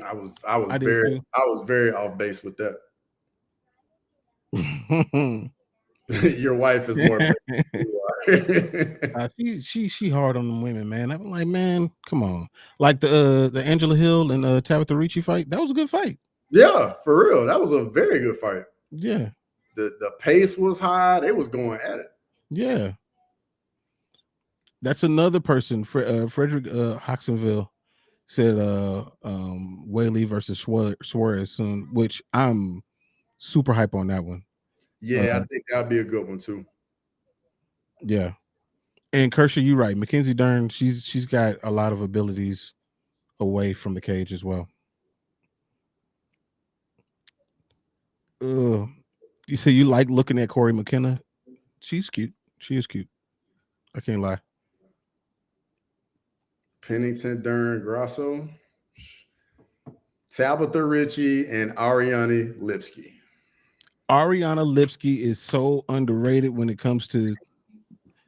I was very off base with that. Your wife is more than you are. She hard on them women, man. I'm like, man, come on. Like the Angela Hill and Tabitha Ricci fight, that was a good fight. Yeah, for real. That was a very good fight. Yeah, The pace was high. They was going at it. yeah. That's another person. Frederick Hoxenville said Whaley versus Suarez soon, which I'm super hype on that one. Yeah, I think that'd be a good one too. Yeah. And Kershaw, you're right. Mackenzie Dern, she's got a lot of abilities away from the cage as well. You say you like looking at Corey McKenna? She's cute. She is cute. I can't lie. Pennington, Dern, Grasso, Tabitha Ricci, and Ariane Lipski. Ariana Lipski is so underrated when it comes to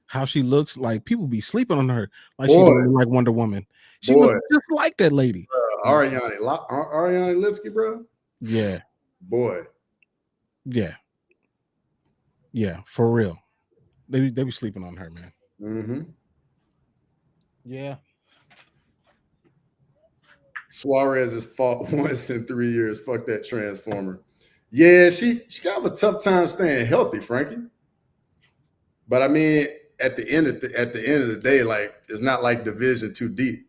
how she looks. Like people be sleeping on her, like she look like Wonder Woman. She looks just like that lady. Ariane Lipski, bro. Yeah. Boy. Yeah. Yeah, for real. They be sleeping on her, man. Mm-hmm. Yeah. Suarez has fought once in 3 years. Fuck that transformer. Yeah, she got a tough time staying healthy, Frankie. But I mean, at the end of the day, like it's not like division too deep.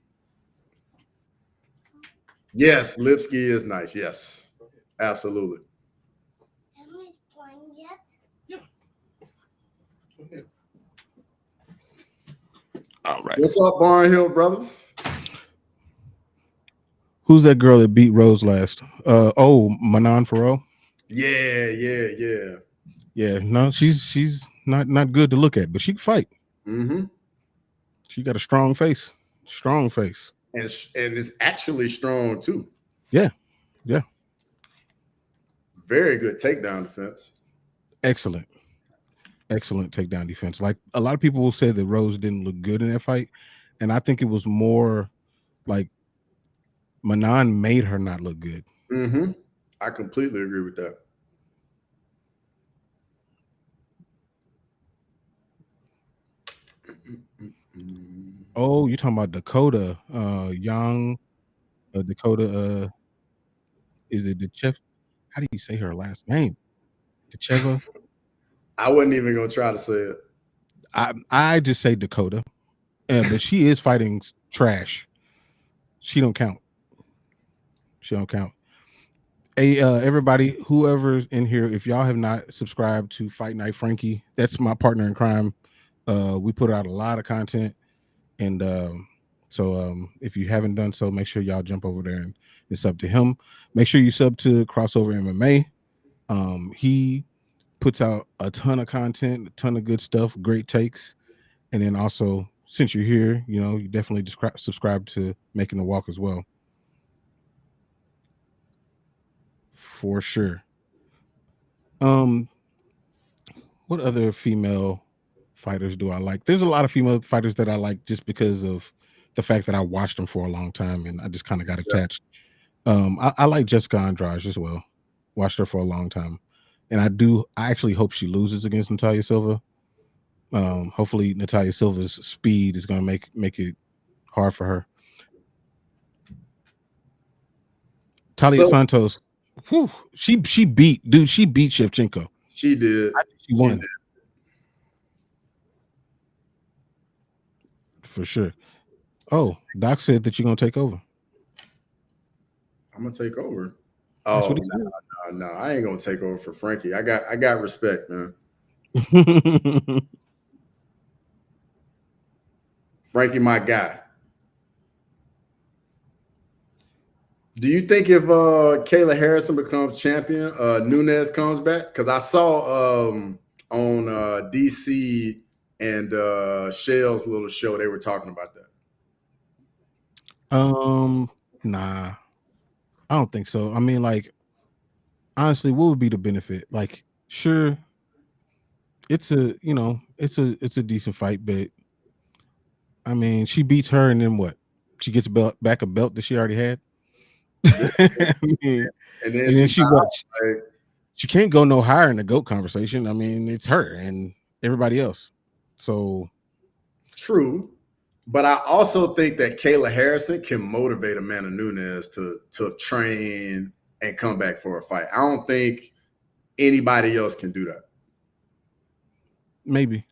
Yes, Lipski is nice. Yes, absolutely. Emily's playing yet? Yeah. Go ahead. All right. What's up, Barnhill brothers? Who's that girl that beat Rose last? Manon Farrell. Yeah. No, she's not good to look at, but she can fight. Mm-hmm. She got a strong face. Strong face. And it's actually strong too. Yeah. Very good takedown defense. Excellent takedown defense. Like a lot of people will say that Rose didn't look good in that fight, and I think it was more like Manon made her not look good. Mm-hmm. I completely agree with that. Oh, you're talking about Dakota, young Dakota. Is it Dechev? How do you say her last name? Decheva. I wasn't even gonna try to say it. I just say Dakota, but she is fighting trash. She don't count. Hey, everybody, whoever's in here, if y'all have not subscribed to Fight Night Frankie, that's my partner in crime. We put out a lot of content, and so if you haven't done so, make sure y'all jump over there and sub to him. Make sure you sub to Crossover MMA. He puts out a ton of content, a ton of good stuff, great takes, and then also, since you're here, you definitely subscribe to Making the Walk as well. For sure. What other female fighters do I like? There's a lot of female fighters that I like just because of the fact that I watched them for a long time and I just kind of got attached. I like Jessica Andrade as well. Watched her for a long time. And I actually hope she loses against Natalia Silva. Hopefully Natalia Silva's speed is gonna make it hard for her. Talia Santos. Whew, she beat Shevchenko. She did. I think she won. For sure. Oh, Doc said that you're gonna take over. I'm gonna take over. Oh no, I ain't gonna take over for Frankie. I got respect, man. Frankie, my guy. Do you think if Kayla Harrison becomes champion, Nunes comes back? Because I saw on DC and Shell's little show they were talking about that. Nah, I don't think so. I mean, like, honestly, what would be the benefit? Like, sure, it's a a decent fight, but I mean, she beats her, and then what? She gets back a belt that she already had. I mean, and then she what? she can't go no higher in the GOAT conversation. I mean, it's her and everybody else. So True. But I also think that Kayla Harrison can motivate Amanda Nunes to train and come back for a fight. I don't think anybody else can do that. maybe.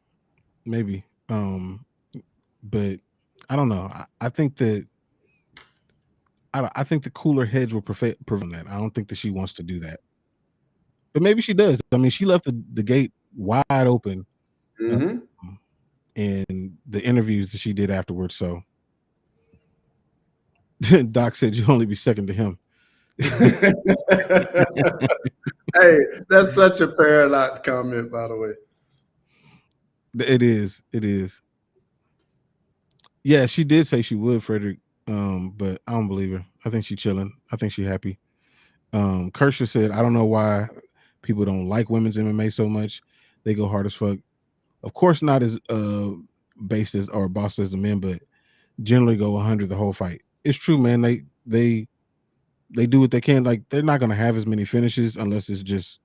But I don't know. I think that I think the cooler heads will prevent that. I don't think that she wants to do that. But maybe she does. I mean, she left the gate wide open Mm-hmm. in the interviews that she did afterwards. So Doc said you'll only be second to him. Hey, that's such a paradox comment, by the way. It is. It is. Yeah, she did say she would, Frederick. But I don't believe her. I think she's chilling. I think she's happy. Kershaw said, I don't know why people don't like women's MMA so much. They go hard as fuck. Of course, not as based as or bossed as the men, but generally go 100 the whole fight. It's true, man. They do what they can. Like they're not gonna have as many finishes unless it's just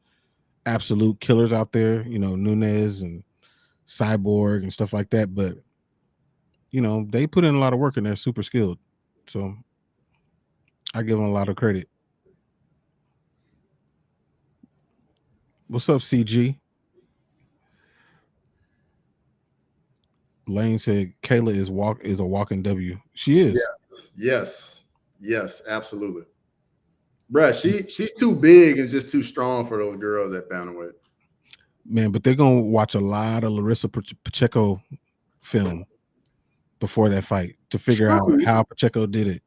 absolute killers out there. You know, Nunes and Cyborg and stuff like that. But you know, they put in a lot of work and they're super skilled. So I give them a lot of credit. What's up, CG? Lane said Kayla is a walking W. She is. Yes, absolutely. Bruh, she's too big and just too strong for those girls at bantamweight. Man, but they're gonna watch a lot of Larissa Pacheco film before that fight to figure out how Pacheco did it.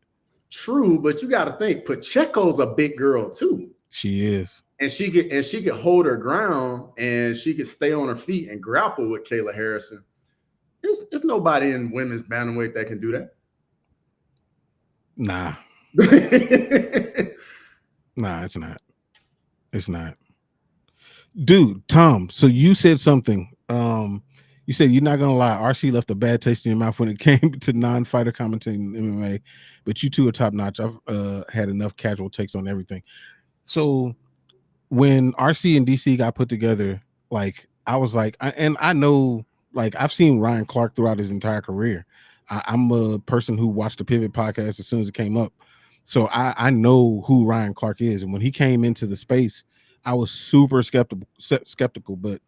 True, but you got to think Pacheco's a big girl too. She is, and she could hold her ground and she could stay on her feet and grapple with Kayla Harrison. There's nobody in women's bantamweight that can do that. Nah. Nah, it's not. It's not. Dude, Tom, so you said something. You said you're not gonna lie, RC left a bad taste in your mouth when it came to non-fighter commentating in MMA, but you two are top notch. I've had enough casual takes on everything. So when RC and DC got put together, like I was like, I know, like I've seen Ryan Clark throughout his entire career. I'm a person who watched the Pivot podcast as soon as it came up, so I know who Ryan Clark is. And when he came into the space, I was super skeptical, but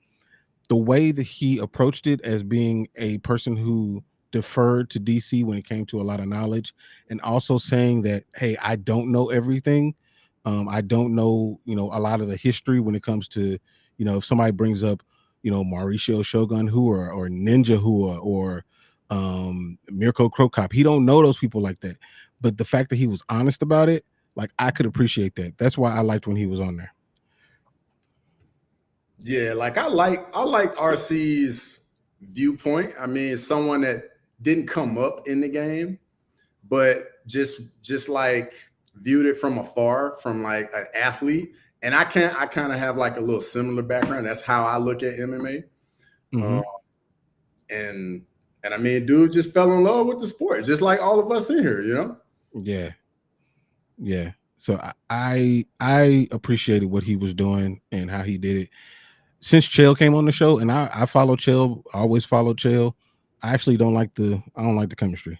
the way that he approached it as being a person who deferred to DC when it came to a lot of knowledge, and also saying that, hey, I don't know everything. I don't know, a lot of the history when it comes to, if somebody brings up, Mauricio Shogun Hua or Ninja Hua or Mirko Krokop, he don't know those people like that. But the fact that he was honest about it, like I could appreciate that. That's why I liked when he was on there. Yeah, like I like RC's viewpoint. I mean, someone that didn't come up in the game, but just like viewed it from afar, from like an athlete. And I kind of have like a little similar background. That's how I look at MMA. Mm-hmm. And I mean, dude just fell in love with the sport, just like all of us in here, Yeah. So I appreciated what he was doing and how he did it. Since Chael came on the show, and I follow Chael, I always followed Chael. I actually don't like the chemistry.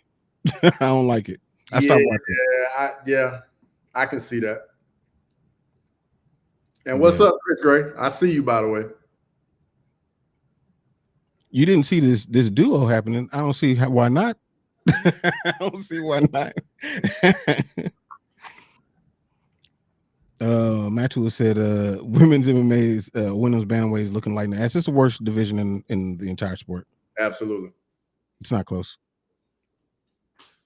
I don't like it. I stopped watching. I can see that. And what's up, Chris Gray? I see you, by the way. You didn't see this duo happening. I don't see why not. I don't see why not. Matua said women's MMA is women's bantamweight is looking like that's just the worst division in the entire sport. Absolutely. It's not close.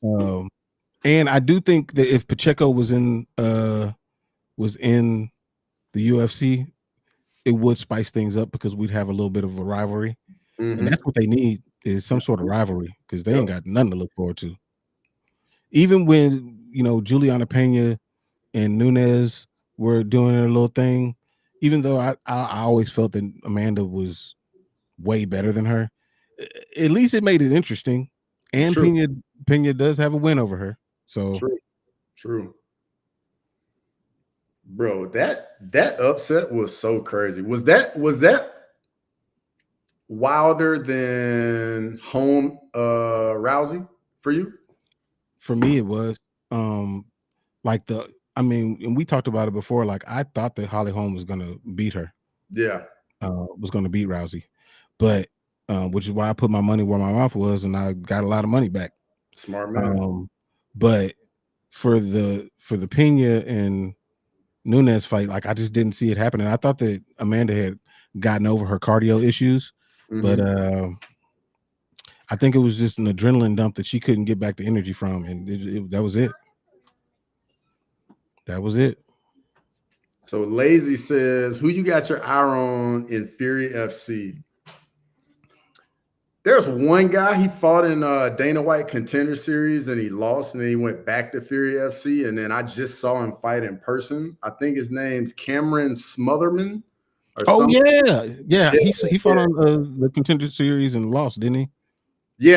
And I do think that if Pacheco was in the UFC, it would spice things up because we'd have a little bit of a rivalry. Mm-hmm. And that's what they need is some sort of rivalry because they ain't got nothing to look forward to. Even when, Juliana Pena and Nunes were doing their little thing, even though I always felt that Amanda was way better than her, at least it made it interesting. And Pena does have a win over her. So true. Bro, that upset was so crazy. Was that wilder than home Rousey for you? For me, it was like I mean, and we talked about it before. Like I thought that Holly Holm was gonna beat her, Yeah, was gonna beat Rousey, but which is why I put my money where my mouth was, and I got a lot of money back. smart man. Um, but for the Pena and Nunes fight, like I just didn't see it happening. I thought that Amanda had gotten over her cardio issues, but Mhm. I think it was just an adrenaline dump that she couldn't get back the energy from, and that was it. That was it. So Lazy says, who you got your eye on in Fury FC? There's one guy he fought in Dana White Contender Series and he lost, and then he went back to Fury FC. And then I just saw him fight in person. I think his name's Cameron Smotherman or Oh something. yeah. Yeah, He fought yeah, on the Contender Series and lost, didn't he? he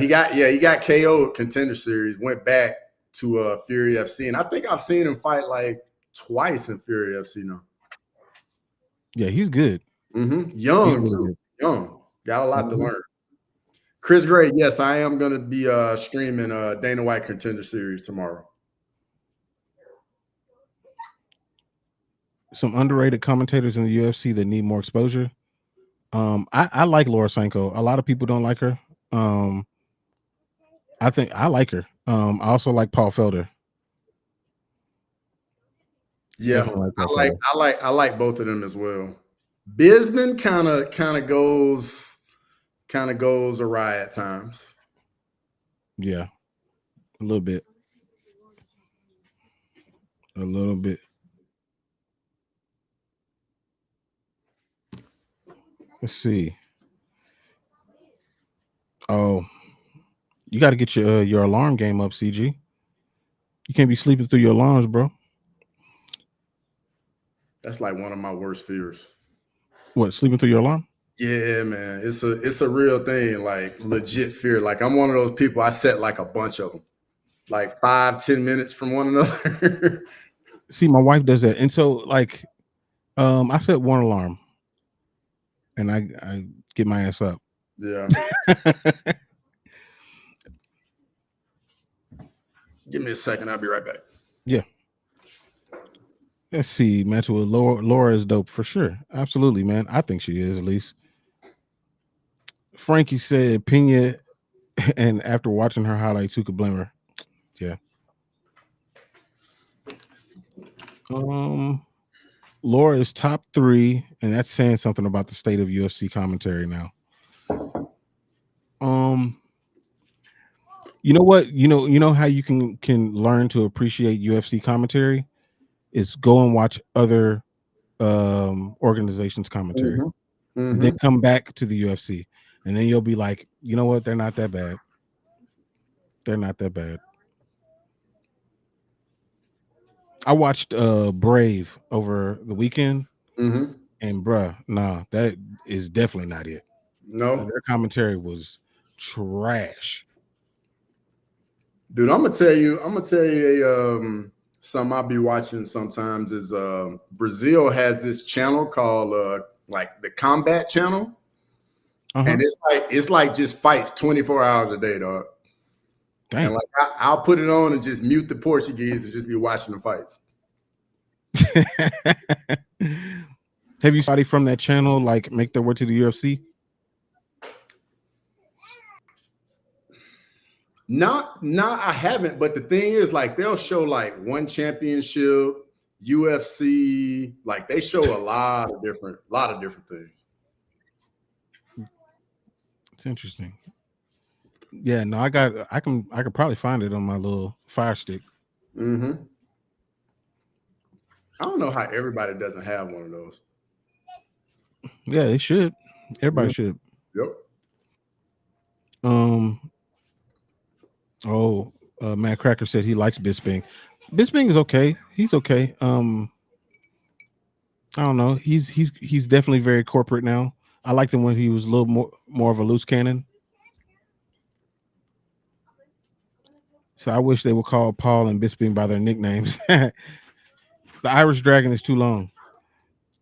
got KO'd Contender Series, went back to Fury FC, and I think I've seen him fight like twice in Fury FC now. Yeah, he's good. He's Young really too, good. young, got a lot to Mhm. learn. Chris Gray, yes, I am going to be streaming Dana White Contender Series tomorrow. Some underrated commentators in the UFC that need more exposure. I like Laura Sanko. A lot of people don't like her. Um, I think I like her. I also like Paul Felder. Yeah, Definitely like Paul Felder. I like both of them as well. Bisman kind of goes awry at times. Yeah, a little bit. A little bit. Let's see. Oh, you got to get your alarm game up, CG. You can't be sleeping through your alarms, bro. That's like one of my worst fears. What, sleeping through your alarm? Yeah, man, it's a real thing, like legit fear. Like I'm one of those people. I set like a bunch of them, like 5-10 minutes from one another. See, my wife does that, and so like, I set one alarm, and I get my ass up. Yeah, give me a second. I'll be right back. Yeah. Let's see. Match with Laura. Laura is dope for sure. Absolutely, man. I think she is at least. Frankie said Pena, and after watching her highlights, who could blame her? Yeah. Um, Laura is top 3, and that's saying something about the state of UFC commentary now. Um, you know what? You know how you can learn to appreciate UFC commentary is go and watch other organizations commentary. Mm-hmm. Then Mm-hmm. come back to the UFC, and then you'll be like, you know what? They're not that bad. They're not that bad. I watched Brave over the weekend, Mm-hmm. and bruh, nah, that is definitely not it. No, Their commentary was trash. dude, I'm gonna tell you something I'll be watching sometimes is Brazil has this channel called like the Combat Channel, Uh-huh. and it's like just fights 24 hours a day, dog. And Dang. like I'll put it on and just mute the Portuguese and just be watching the fights. Have you somebody from that channel like make their way to the UFC? Not I haven't, but the thing is, like, they'll show like one championship, UFC, like they show a lot of different things. It's interesting. Yeah, no, I can probably find it on my little Fire Stick. Mm-hmm. I don't know how everybody doesn't have one of those. Yeah, it should. Everybody Mhm. should. Yep. Um. Oh, Matt Cracker said he likes Bisping. Bisping is okay. He's okay. I don't know. He's definitely very corporate now. I liked him when he was a little more of a loose cannon. So I wish they would call Paul and Bisping by their nicknames. The Irish Dragon is too long.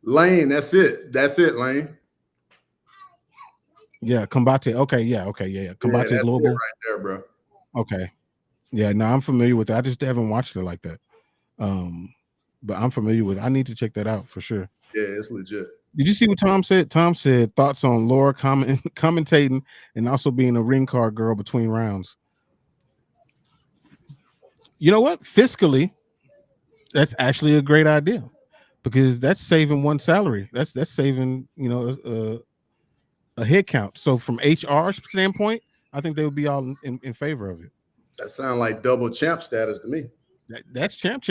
Lane, that's it. That's it, Lane. Yeah, Combate. Okay, yeah. Combate that's Global. it right there, bro. Okay. Yeah, no, I'm familiar with that. I just haven't watched it like that. But I'm familiar with it. I need to check that out for sure. Yeah, it's legit. Did you see what Tom said? Tom said thoughts on Laura commentating and also being a ring card girl between rounds. You know what? Fiscally, that's actually a great idea because that's saving one salary. That's saving, a head count. So from HR standpoint, I think they would be all in favor of it. That sounds like double champ status to me. That's champ.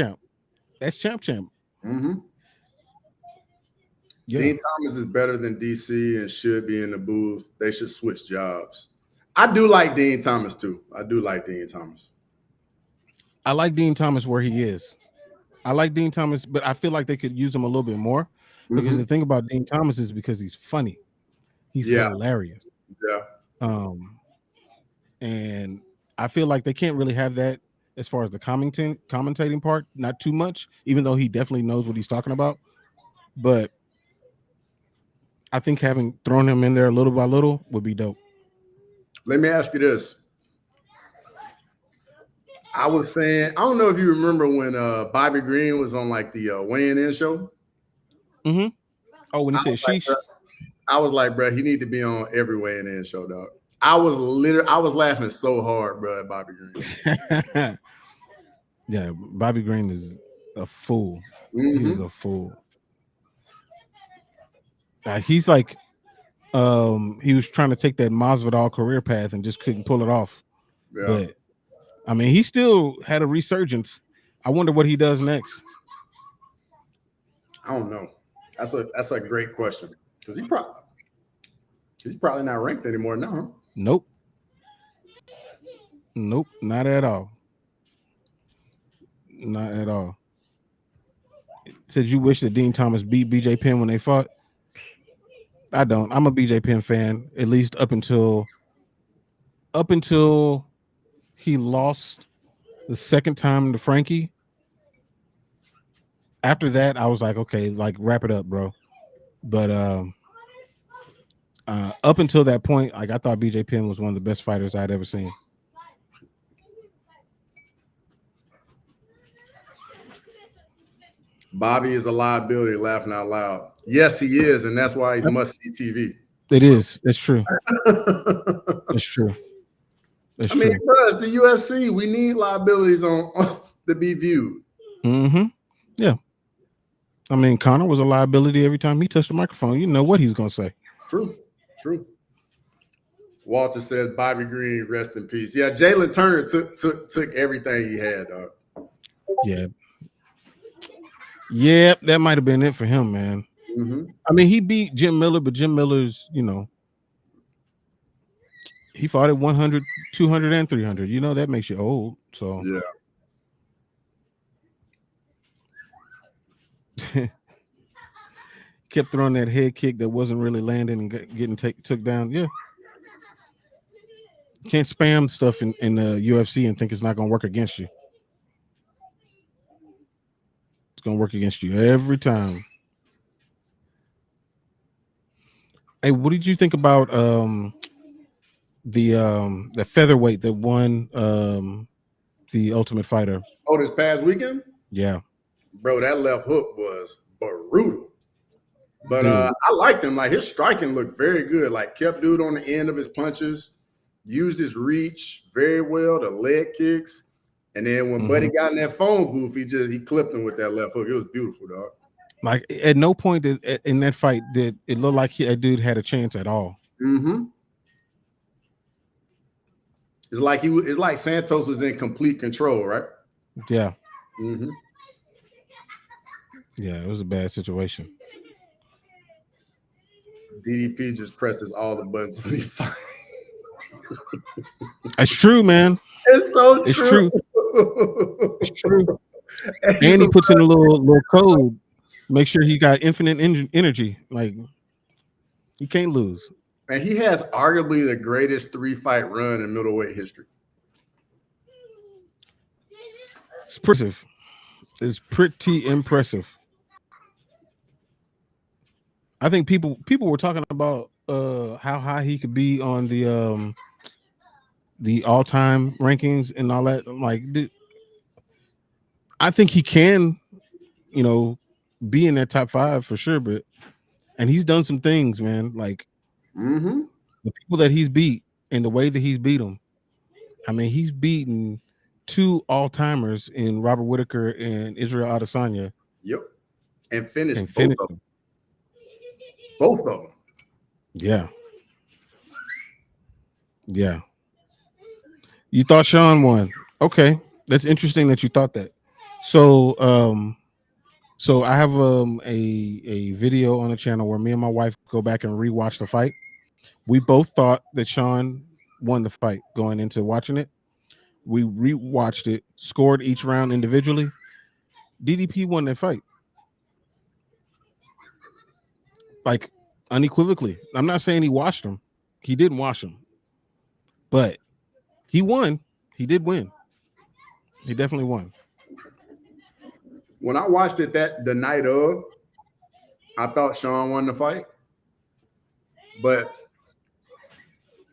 That's champ. Mm-hmm. Yeah. Dean Thomas is better than DC and should be in the booth. They should switch jobs. I do like Dean Thomas too. I do like Dean Thomas. I like Dean Thomas where he is. I like Dean Thomas, but I feel like they could use him a little bit more because the thing about Dean Thomas is because he's funny. He's hilarious. Yeah. And I feel like they can't really have that as far as the commentating part, not too much, even though he definitely knows what he's talking about. But I think having thrown him in there little by little would be dope. Let me ask you this. I was saying, I don't know if you remember when Bobby Green was on like the weighing in show. Mm-hmm. Oh, when he said sheesh. I was like, bro, he need to be on every weighing in show, dog. I was laughing so hard, bro, at Bobby Green. Yeah, Bobby Green is a fool. He's a fool. He's like, he was trying to take that Masvidal career path and just couldn't pull it off. Yeah. But I mean, he still had a resurgence. I wonder what he does next. I don't know. That's a great question because he's probably not ranked anymore now. Huh? Nope, not at all. Not at all. Said you wish that Dean Thomas beat BJ Penn when they fought. I don't. I'm a BJ Penn fan, at least up until he lost the second time to Frankie. After that, I was like, okay, like wrap it up, bro. But up until that point, like I thought BJ Penn was one of the best fighters I'd ever seen. Bobby is a liability, laughing out loud. Yes, he is, and that's why he's must-see TV. It is. It's true. It's true. I mean, bro, it's the UFC. We need liabilities on to be viewed. Mm-hmm. Yeah. I mean, Conor was a liability every time he touched the microphone. You know what he was going to say. True. Walter said, Bobby Green, rest in peace. Yeah, Jalen Turner took everything he had, dog. Yeah, that might have been it for him, man. Mm-hmm. I mean, he beat Jim Miller, but Jim Miller's, he fought at 100, 200, and 300. That makes you old. So yeah. Kept throwing that head kick that wasn't really landing and getting took down. Yeah. Can't spam stuff in the UFC and think it's not going to work against you. It's going to work against you every time. Hey, what did you think about the featherweight that won the Ultimate Fighter? Oh, this past weekend? Yeah. Bro, that left hook was brutal. But I liked him. Like his striking looked very good. Like kept dude on the end of his punches, used his reach very well, the leg kicks. And then when Buddy got in that phone booth, he clipped him with that left hook. It was beautiful, dog. Like at no point in that fight did it look like that dude had a chance at all. Mm-hmm. It's like Santos was in complete control, right? Yeah. Mm-hmm. Yeah, it was a bad situation. DDP just presses all the buttons when he fights. It's true, man. It's so it's true. It's true. And he puts in a little code. Make sure he got infinite energy. Like he can't lose. And he has arguably the greatest 3-fight run in middleweight history. It's impressive. is pretty impressive. I think people were talking about how high he could be on the all time rankings and all that. I'm like, dude, I think he can, you know, be in that top 5 for sure. But and he's done some things, man. Like Mm-hmm. the people that he's beat and the way that he's beat them. I mean, he's beaten 2 all timers in Robert Whitaker and Israel Adesanya Yep. And finished and finished them. both of them. Yeah, yeah. You thought Sean won? Okay, that's interesting that you thought that. So, so I have a video on the channel where me and my wife go back and rewatch the fight. We both thought that Sean won the fight going into watching it. We rewatched it, scored each round individually. DDP won that fight, like unequivocally. I'm not saying he washed him. He didn't wash him, but he won. He did win. He definitely won. When I watched it the night of, I thought Sean won the fight. But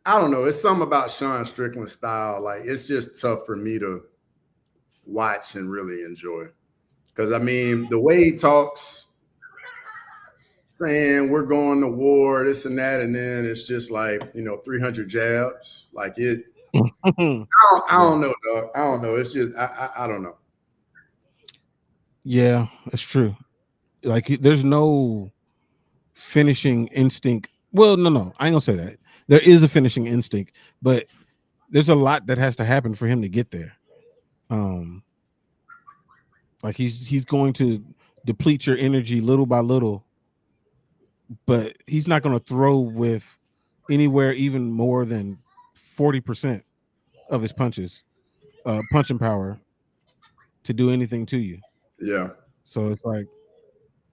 I don't know. It's something about Sean Strickland's style. Like, it's just tough for me to watch and really enjoy. Because, I mean, the way he talks, saying we're going to war, this and that, and then it's just like, 300 jabs. Like, it, I don't know, dog. I don't know. It's just, I don't know. Yeah, it's true. Like, there's no finishing instinct. Well, no, I ain't gonna say that. There is a finishing instinct, but there's a lot that has to happen for him to get there. Like he's going to deplete your energy little by little, but he's not going to throw with anywhere even more than 40% of his punches, punching power to do anything to you. Yeah. So it's like,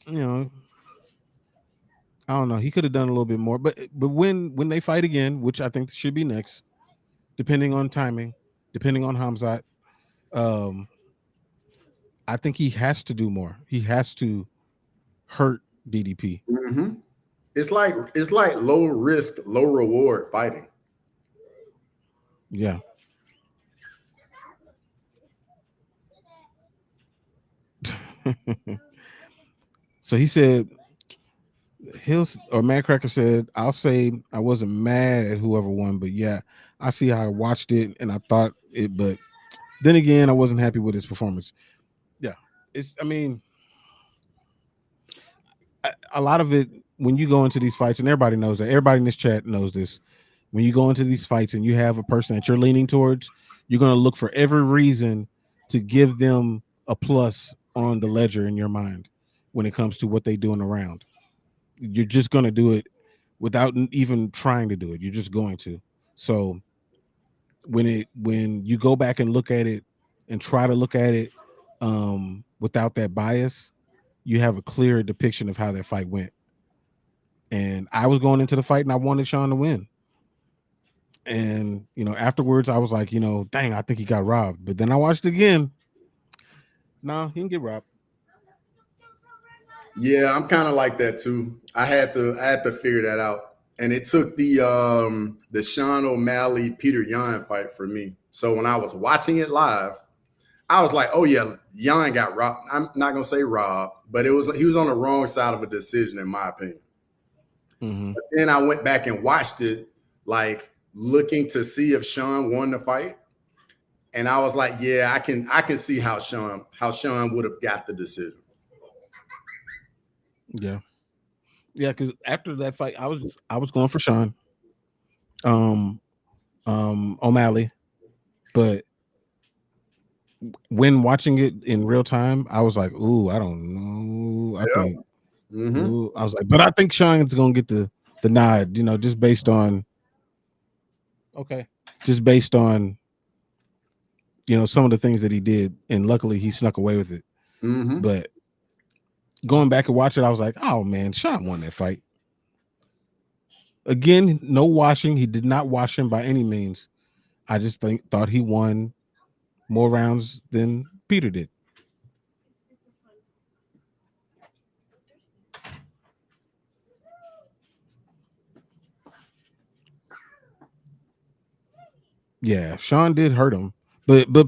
you know, I don't know. He could have done a little bit more, but when they fight again, which I think should be next, depending on timing, depending on Hamzat, um, I think he has to do more. He has to hurt DDP. Mm-hmm. It's like low risk, low reward fighting. Yeah. So he said, Mad Cracker said, I'll say I wasn't mad at whoever won, but yeah, I see how I watched it and I thought it, but then again, I wasn't happy with his performance. Yeah. I mean, a lot of it, when you go into these fights, and everybody knows that, everybody in this chat knows this. When you go into these fights and you have a person that you're leaning towards, you're going to look for every reason to give them a plus on the ledger in your mind when it comes to what they do in the round. You're just going to do it without even trying to do it. You're just going to. So when you go back and look at it and try to look at it without that bias, you have a clear depiction of how that fight went. And I was going into the fight and I wanted Sean to win. And afterwards I was like, dang, I think he got robbed. But then I watched it again. No, he didn't get robbed. Yeah, I'm kind of like that too. I had to figure that out, and it took the Sean O'Malley Peter Yan fight for me. So when I was watching it live, I was like, oh yeah, Yan got robbed. I'm not gonna say robbed, but he was on the wrong side of a decision in my opinion. Mm-hmm. But then I went back and watched it, like looking to see if Sean won the fight, and I was like, yeah, I can see how Sean would have got the decision. Yeah, because after that fight, I was going for Sean, O'Malley, but when watching it in real time, I was like, "Ooh, I don't know." I think, ooh, I was like, but I think Sean's gonna get the nod, just based on, some of the things that he did, and luckily he snuck away with it. Mm-hmm. But going back and watch it, I was like, "Oh man, Sean won that fight." Again, no washing. He did not wash him by any means. I just thought he won more rounds than Peter did. Yeah, Sean did hurt him, but Yeah,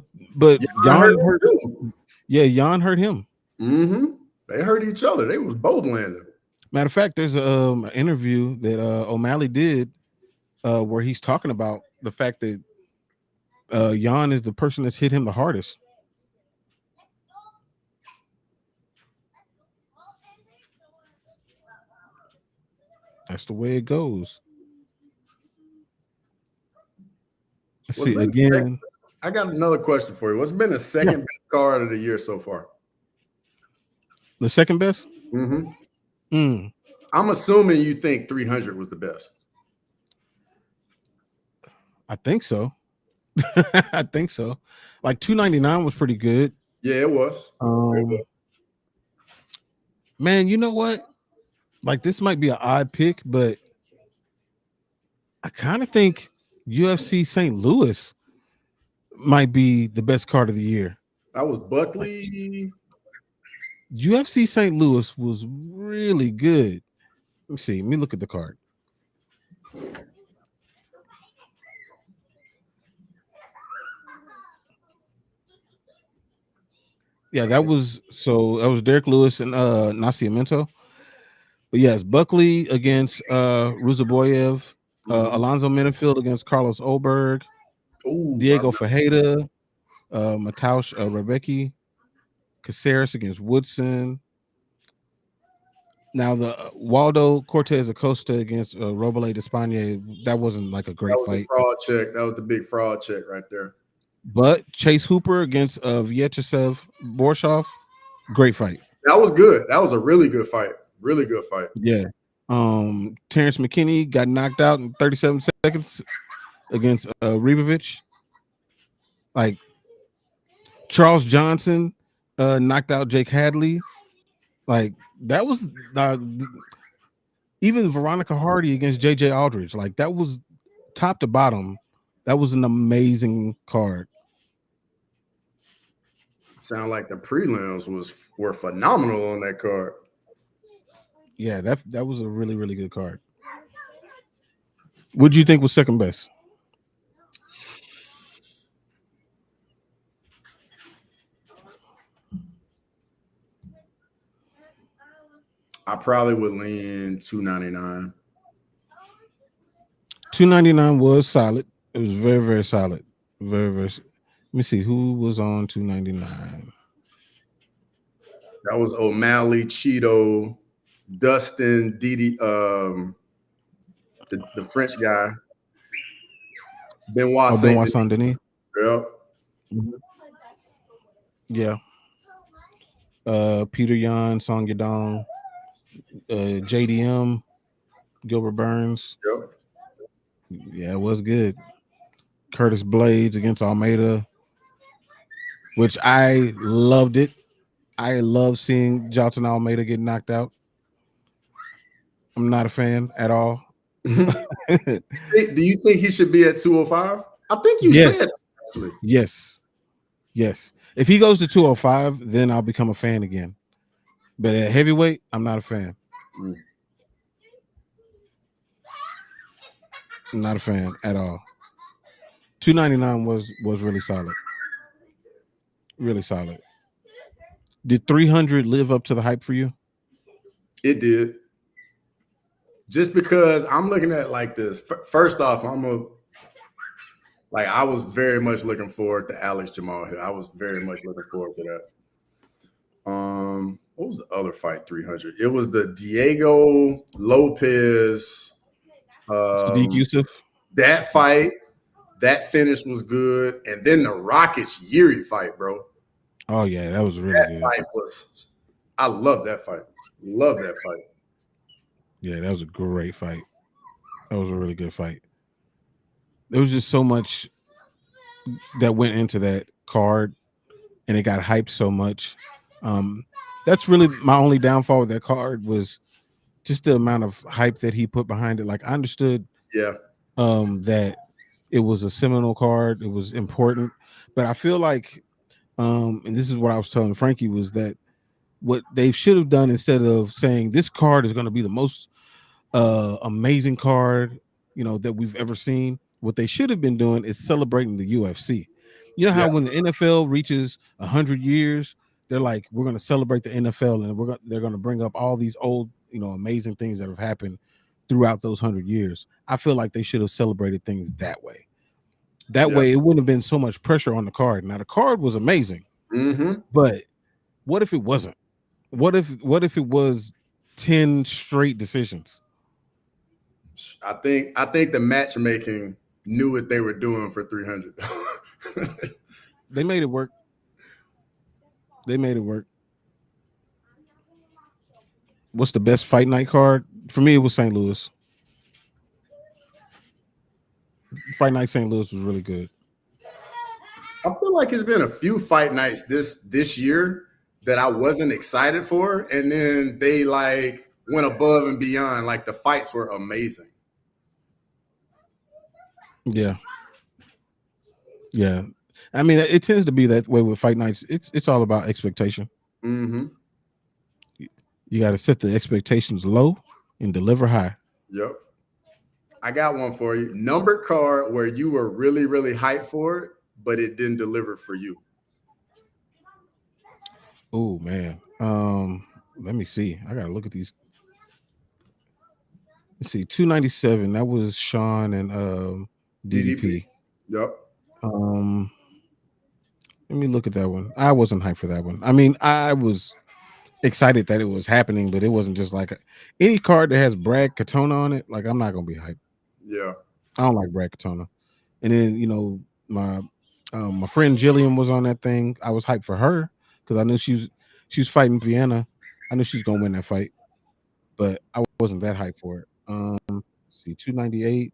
I heard Jan him hurt. too. Yeah, Jan hurt him. Mm-hmm. They hurt each other. They was both landing. Matter of fact, there's a an interview that O'Malley did where he's talking about the fact that Jan is the person that's hit him the hardest. That's the way it goes. Let's What's see been the second, again. I got another question for you. What's been the Yeah, second best card of the year so far? the second best. Mm-hmm. Mm, I'm assuming you think 300 was the best. I think so. I think so. Like 299 was pretty good. Yeah, it was. Um, man, you know what? Like this might be an odd pick, but I kind of think UFC St. Louis might be the best card of the year. That was Like Buckley. UFC St. Louis was really good. Let me see. Let me look at the card. Yeah, that was Derek Lewis and Nascimento. But yes, Buckley against Ruzaboyev, Mm-hmm. Alonzo Minifield against Carlos Oberg, Ooh, Diego Fajeda, Mataush Rebecki, Caceres against Woodson. Now the Waldo Cortez Acosta against Robele de España, that wasn't like a that great was the fight. fraud check. That was the big fraud check right there. But Chase Hooper against Vyacheslav Borshov, great fight. That was good. That was a really good fight. Really good fight. Yeah. Terrence McKinney got knocked out in 37 seconds against Ribovich. Like Charles Johnson knocked out Jake Hadley. Like that was even Veronica Hardy against JJ Aldridge. Like that was top to bottom. That was an amazing card. Sound like the prelims were phenomenal on that card. Yeah, that was a really, really good card. What do you think was second best? I probably would lean 299. 299 was solid. It was very, very solid. Very, very. Let me see who was on 299. That was O'Malley, Cheeto, Dustin, Didi, the French guy, Benoit Oh, Saint Benoit Denis. Saint Denis. Yep. Yeah. Peter Yan, Song Yadong, JDM, Gilbert Burns. Yep. Yeah, it was good. Curtis Blades against Almeida, which I loved it. I love seeing Johnson Almeida get knocked out. I'm not a fan at all. Do you think he should be at 205? I think you Yes. said actually. Yes. Yes. If he goes to 205, then I'll become a fan again. But at heavyweight, I'm not a fan. I'm not a fan at all. 299 was really solid. Really solid. Did 300 live up to the hype for you? It did. Just because I'm looking at it like this. First off, I was very much looking forward to Alex Jamal Hill. I was very much looking forward to that. What was the other fight? 300. It was the Diego Lopez. Sodiq Yussef. That fight, that finish was good, and then the Rockets Yuri fight, bro. Oh yeah, that was really good. Fight was. I love that fight. Love that fight. Yeah, that was a great fight. That was a really good fight. There was just so much that went into that card, and it got hyped so much. That's really my only downfall with that card was just the amount of hype that he put behind it. Like I understood, that it was a seminal card, it was important, but I feel like, and this is what I was telling Frankie, was that what they should have done instead of saying this card is going to be the most amazing card that we've ever seen, What they should have been doing is celebrating the UFC. You know how Yeah. when the NFL reaches 100 years, they're like, we're going to celebrate the NFL, and they're going to bring up all these old, amazing things that have happened throughout those 100 years. I feel like they should have celebrated things that way. That Yeah. way, it wouldn't have been so much pressure on the card. Now, the card was amazing, Mm-hmm. but what if it wasn't? What if it was 10 straight decisions? I think the matchmaking knew what they were doing for 300. They made it work. They made it work. What's the best fight night card? For me, it was St. Louis. Fight night St. Louis was really good. I feel like it's been a few fight nights this year that I wasn't excited for, and then they like went above and beyond. Like the fights were amazing. Yeah. Yeah. I mean, it tends to be that way with fight nights. It's all about expectation. Mm-hmm. You got to set the expectations low and deliver high. Yep. I got one for you. Number card where you were really, really hyped for it, but it didn't deliver for you. Oh man. Let me see. I gotta look at these. Let's see, 297. That was Sean and DDP. Yep. Um, let me look at that one. I wasn't hyped for that one. I mean, I was excited that it was happening, but it wasn't just like any card that has Brad Katona on it. Like, I'm not gonna be hyped. Yeah. I don't like Brad Katona. And then my friend Jillian was on that thing. I was hyped for her because I knew she was fighting Vienna. I knew she was gonna win that fight, but I wasn't that hyped for it. Let's see, 298.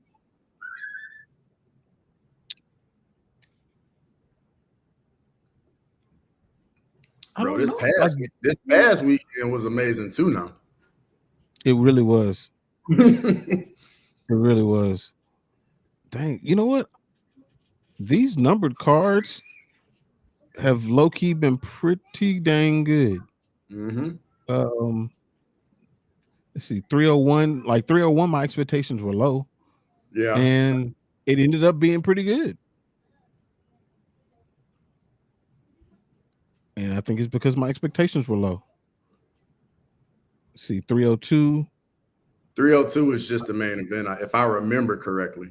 I Bro, don't this know. Like, past weekend was amazing too now. it really was. It really was. Dang, you know what? These numbered cards have low key been pretty dang good. Mm-hmm. Um, let's see, 301. Like 301, my expectations were low, Yeah. and it ended up being pretty good. And I think it's because my expectations were low. Let's see, 302. 302 is just the main event, if I remember correctly.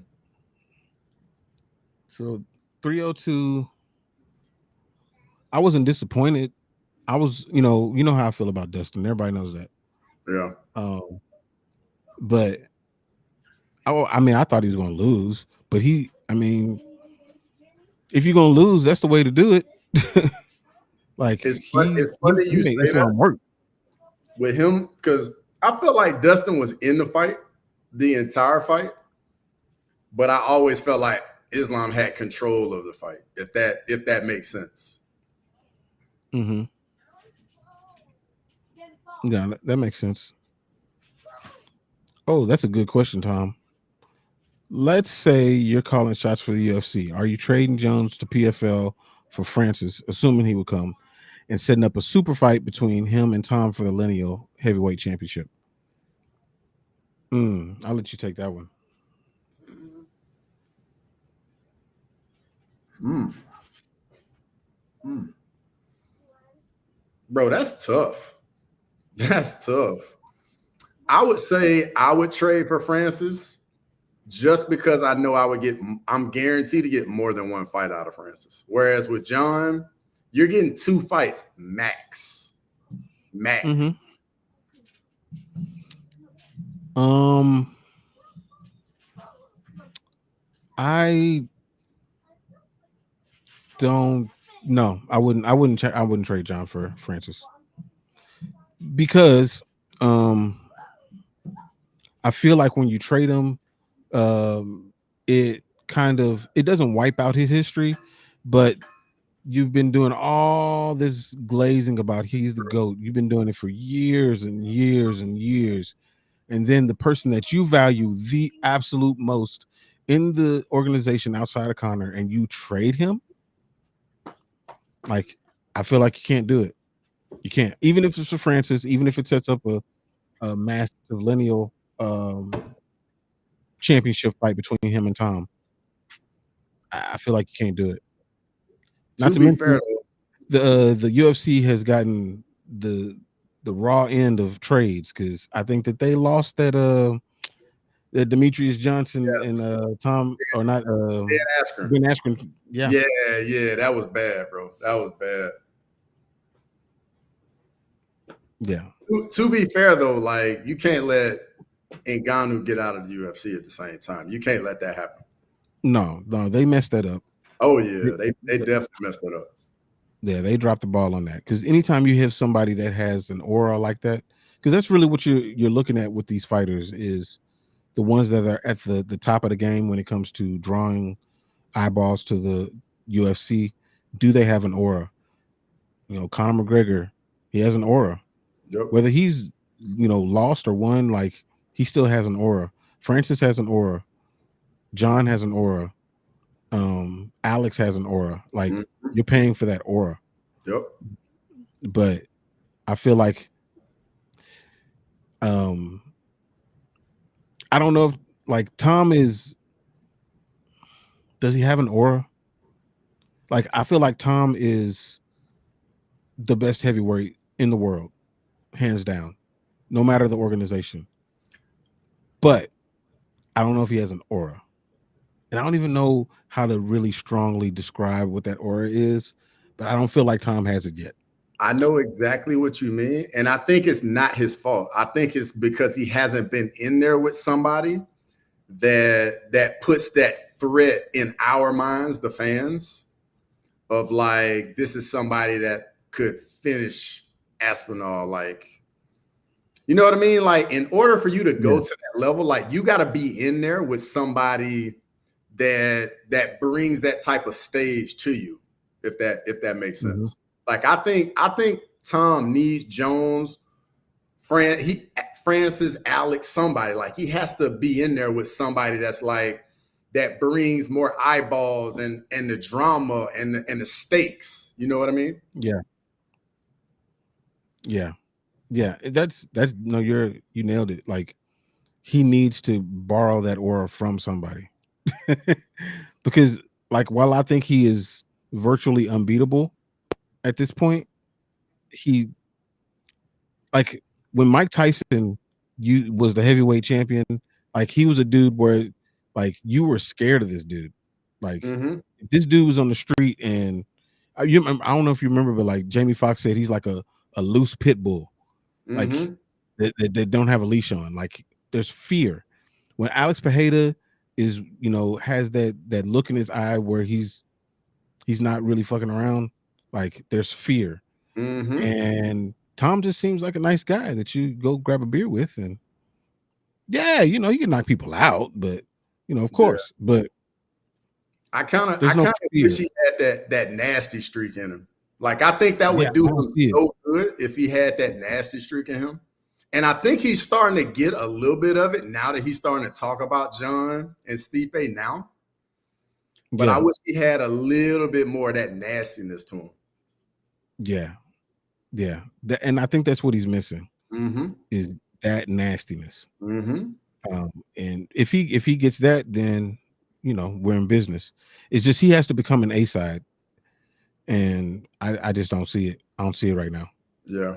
So 302. I wasn't disappointed. I was, you know how I feel about Dustin. Everybody knows that. Yeah. But I mean, I thought he was going to lose. But I mean, if you're going to lose, that's the way to do it. Like It's he funny you made say Islam that work. with him because I felt like Dustin was in the fight the entire fight, but I always felt like Islam had control of the fight. If that makes sense. Mm-hmm. Yeah, that makes sense. Oh, that's a good question, Tom. Let's say you're calling shots for the UFC. Are you trading Jones to PFL for Francis, assuming he would come, and setting up a super fight between him and Tom for the lineal heavyweight championship? I'll let you take that one. Bro, that's tough. That's tough. I would say I would trade for Francis just because I know I'm guaranteed to get more than one fight out of Francis. Whereas with John, you're getting 2 fights max. Max. Mm-hmm. I don't know. I wouldn't trade John for Francis because I feel like when you trade him, it doesn't wipe out his history, but you've been doing all this glazing about he's the GOAT. You've been doing it for years and years and years. And then the person that you value the absolute most in the organization outside of Connor, and you trade him, like, I feel like you can't do it. You can't. Even if it's for Francis, even if it sets up a massive lineal championship fight between him and Tom. I feel like you can't do it. Not To to be fair, mention the UFC has gotten the raw end of trades because I think that they lost that Demetrius Johnson and yes, Tom or not Dan Askren. Ben Askren. Yeah, Yeah, that was bad, bro. That was bad. yeah. To be fair though, like you can't let Ngannou get out of the UFC at the same time. You can't let that happen. No, they messed that up. Oh yeah, They- they definitely messed it up. Yeah, they dropped the ball on that because anytime you have somebody that has an aura like that, because that's really what you're looking at with these fighters is the ones that are at the top of the game when it comes to drawing eyeballs to the UFC. Do they have an aura? You know, Conor McGregor, he has an aura. Yep. Whether he's lost or won, like he still has an aura. Francis has an aura. John has an aura. Alex has an aura. Like you're paying for that aura. Yep. But I feel like I don't know if like Tom does he have an aura? Like I feel like Tom is the best heavyweight in the world, hands down, no matter the organization. But I don't know if he has an aura. And I don't even know how to really strongly describe what that aura is, but I don't feel like Tom has it yet. I know exactly what you mean. And I think it's not his fault. I think it's because he hasn't been in there with somebody that puts that threat in our minds, the fans, of like, this is somebody that could finish Aspinall. Like, you know what I mean? Like, in order for you to go to that level, like you got to be in there with somebody that brings that type of stage to you, if that makes sense. Mm-hmm. Like I think Tom needs Jones, Francis, Alex, somebody. Like he has to be in there with somebody that's like that brings more eyeballs and the drama and the stakes. You know what I mean? Yeah. That's no, you nailed it. Like he needs to borrow that aura from somebody. Because like while I think he is virtually unbeatable at this point, he like when Mike Tyson was the heavyweight champion, like he was a dude where like you were scared of this dude. Like if this dude was on the street and I don't know if you remember, but like Jamie Foxx said he's like a loose pit bull. Like that don't have a leash on. Like there's fear. When Alex Pereira is, has that look in his eye where he's not really fucking around, like there's fear. And Tom just seems like a nice guy that you go grab a beer with, and yeah, you can knock people out, but of course, but I kind of fear. wish he had that nasty streak in him. Like I think that would do him so good if he had that nasty streak in him. And I think he's starting to get a little bit of it now that he's starting to talk about John and Stipe now. But I wish he had a little bit more of that nastiness to him. Yeah. And I think that's what he's missing is that nastiness. And if he gets that, then we're in business. It's just he has to become an A side, and I just don't see it. I don't see it right now. Yeah.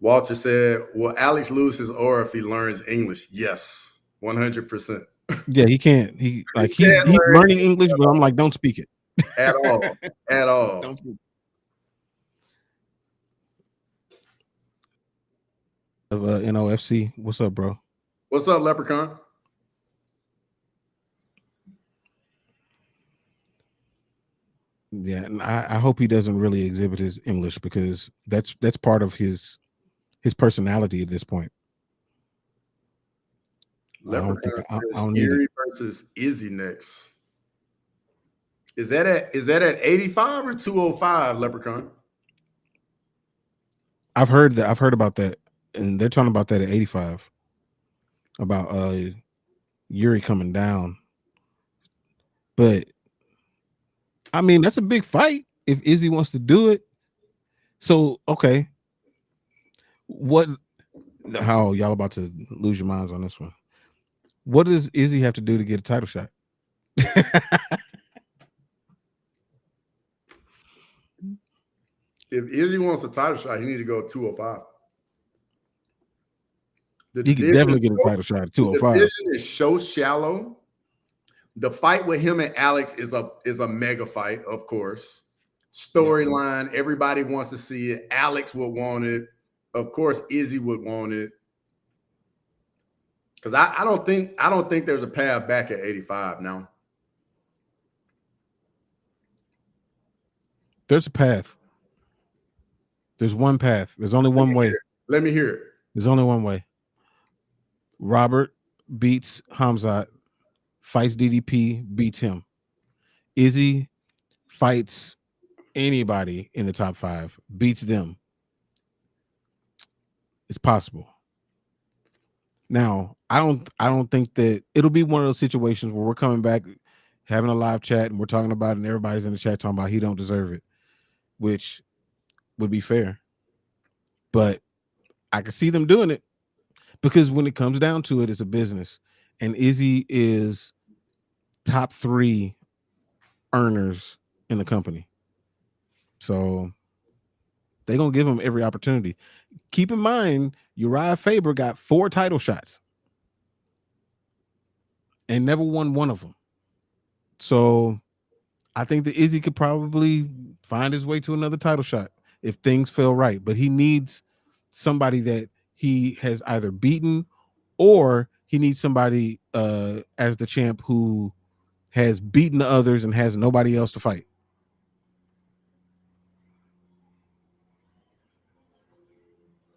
Walter said, "Will Alex lose his aura if he learns English?" Yes, 100%. Yeah, he can't. He's learning English, but I'm like, don't speak it at all. At all. Don't speak. Of NOFC, what's up, bro? What's up, Leprechaun? Yeah, and I hope he doesn't really exhibit his English because that's part of his personality at this point. Leprechaun says Erie versus Izzy next. Is that at 85 or 205, Leprechaun? I've heard about that, and they're talking about that at 85. About Yuri coming down. But I mean, that's a big fight if Izzy wants to do it. So okay. How y'all about to lose your minds on this one? What does Izzy have to do to get a title shot? If Izzy wants a title shot, he need to go 205. He could definitely get a title shot at The 205. division is so shallow. The fight with him and Alex is a mega fight, of course. Storyline, everybody wants to see it. Alex would want it. Of course, Izzy would want it. Because I don't think there's a path back at 85 now. There's a path. There's one path. There's only one way. Let me hear it. There's only one way. Robert beats Hamzat, fights DDP, beats him. Izzy fights anybody in the top 5, beats them. It's possible. Now, I don't think that it'll be one of those situations where we're coming back, having a live chat, and we're talking about it, and everybody's in the chat talking about he don't deserve it, which would be fair. But I can see them doing it because when it comes down to it, it's a business. And Izzy is top 3 earners in the company. So they're going to give him every opportunity. Keep in mind, Uriah Faber got 4 title shots and never won one of them. So I think that Izzy could probably find his way to another title shot if things feel right. But he needs somebody that he has either beaten, or he needs somebody as the champ who has beaten the others and has nobody else to fight.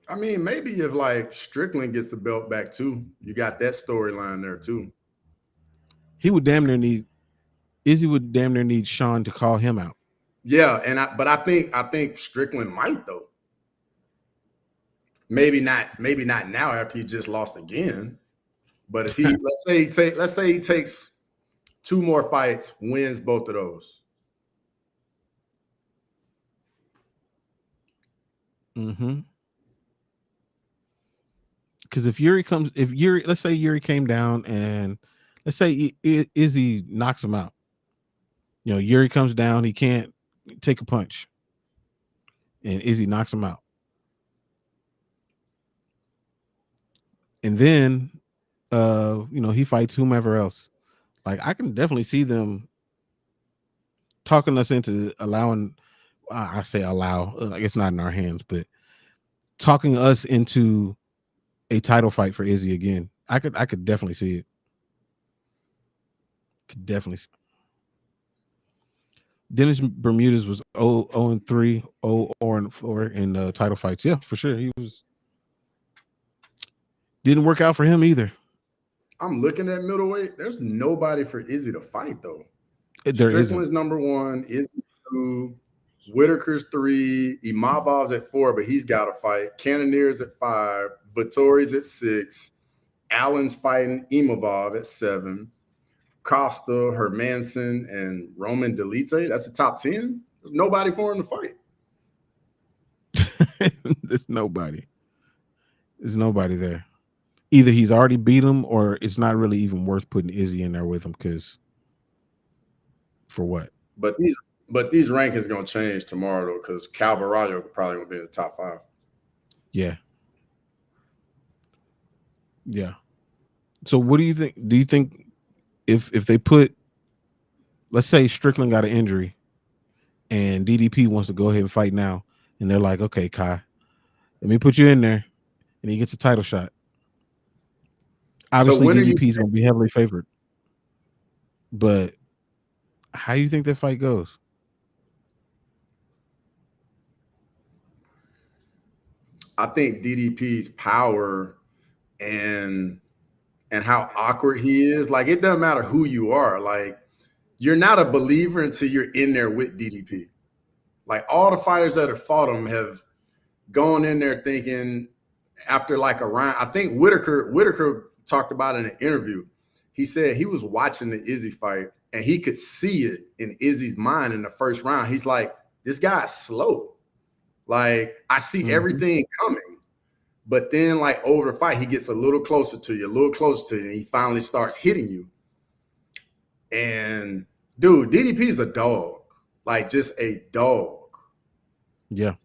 I mean, maybe if like Strickland gets the belt back too, you got that storyline there too. He would damn near need Izzy would damn near need Sean to call him out. Yeah, but I think Strickland might though. Maybe not now after he just lost again. But if he let's say he takes 2 more fights, wins both of those. Mm-hmm. Because if Yuri, let's say Yuri came down and let's say Izzy knocks him out. You know, Yuri comes down, he can't take a punch, and Izzy knocks him out. And then, he fights whomever else. Like, I can definitely see them talking us into allowing. I say allow. I guess not in our hands, but talking us into a title fight for Izzy again. I could definitely see it. Could definitely see. Dennis Bermudez was 0-3, 0-4 in title fights. Yeah, for sure. He was. Didn't work out for him either. I'm looking at middleweight. There's nobody for Izzy to fight though. Strickland's number 1, Izzy's 2, Whitaker's 3, Imavov's at 4, but he's got to fight. Cannonier's at 5, Vittori's at 6, Allen's fighting Imavov at 7, Costa, Hermanson, and Roman Delite. That's the top 10. There's nobody for him to fight. There's nobody. There's nobody there. Either he's already beat him, or it's not really even worth putting Izzy in there with him. Because for what? But these rankings are gonna change tomorrow though, because Borralho probably won't be in the top 5. Yeah. Yeah. So what do you think? Do you think if they put, let's say Strickland got an injury and DDP wants to go ahead and fight now, and they're like, okay, Kai, let me put you in there, and he gets a title shot. Obviously, DDP is going to be heavily favored. But how do you think that fight goes? I think DDP's power and how awkward he is, like, it doesn't matter who you are. Like, you're not a believer until you're in there with DDP. Like, all the fighters that have fought him have gone in there thinking after like a round. I think Whitaker talked about in an interview. He said he was watching the Izzy fight and he could see it in Izzy's mind in the first round. He's like, this guy's slow. Like, I see everything coming. But then, like, over the fight, he gets a little closer to you, and he finally starts hitting you. And, dude, DDP's a dog. Like, just a dog. Yeah.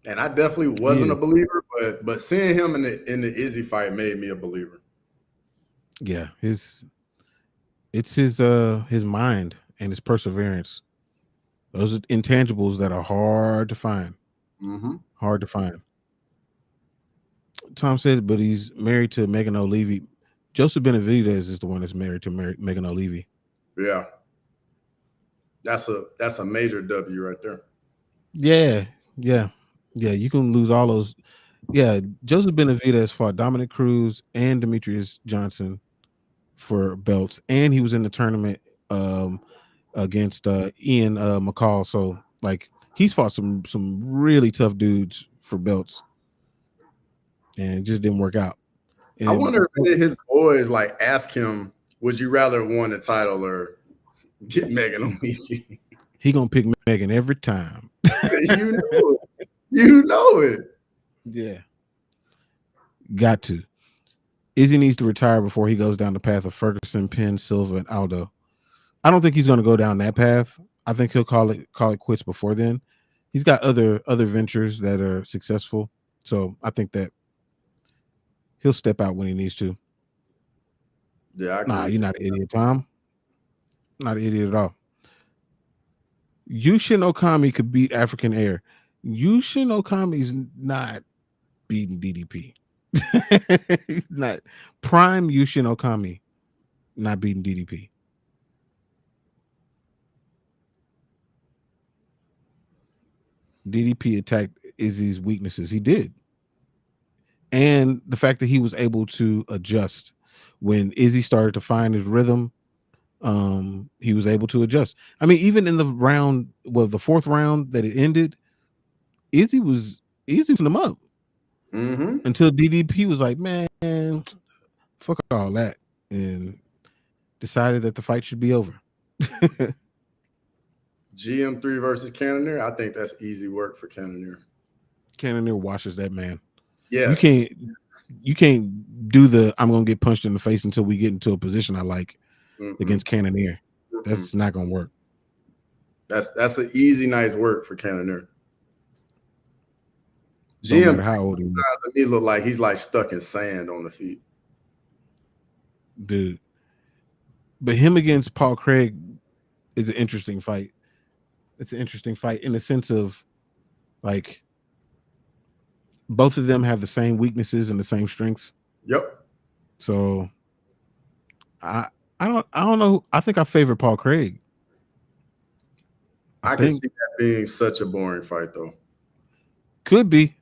And I definitely wasn't a believer, but seeing him in the Izzy fight made me a believer. Yeah, it's his mind and his perseverance. Those are intangibles that are hard to find. Mm-hmm. Hard to find. Tom said, but he's married to Megan O'Leary. Joseph Benavidez is the one that's married to Megan O'Leary. Yeah. That's a major W right there. Yeah. You can lose all those. Yeah, Joseph Benavidez fought Dominic Cruz and Demetrius Johnson for belts, and he was in the tournament against Ian McCall. So like he's fought some really tough dudes for belts, and it just didn't work out. And I wonder if his boys like ask him, "Would you rather won the title or get Megan O'Leary?" He gonna pick Megan every time. You know it. You know it. Yeah, got to. Izzy needs to retire before he goes down the path of Ferguson, Penn, Silva, and Aldo. I don't think he's going to go down that path. I think he'll call it quits before then. He's got other ventures that are successful, so I think that he'll step out when he needs to. Yeah, I agree. Nah, you're not an idiot, Tom. Not an idiot at all. Yushin Okami could beat African Air. Yushin Okami's not beating DDP. Not prime Yushin Okami, not beating DDP. DDP attacked Izzy's weaknesses. He did. And the fact that he was able to adjust when Izzy started to find his rhythm, he was able to adjust. I mean, even in the round, the fourth round that it ended, Izzy was him up until DDP was like, man, fuck all that, and decided that the fight should be over. GM3 versus Cannonier. I think that's easy work for Cannonier. Cannonier washes that man. Yeah, you can't do the I'm gonna get punched in the face until we get into a position I like against Cannonier. That's not gonna work. That's an easy night's work for Cannonier. No matter how old he is. He look like he's like stuck in sand on the feet. Dude. But him against Paul Craig is an interesting fight. It's an interesting fight in the sense of like both of them have the same weaknesses and the same strengths. Yep. So I don't know. I think I favor Paul Craig. I can see that being such a boring fight though. Could be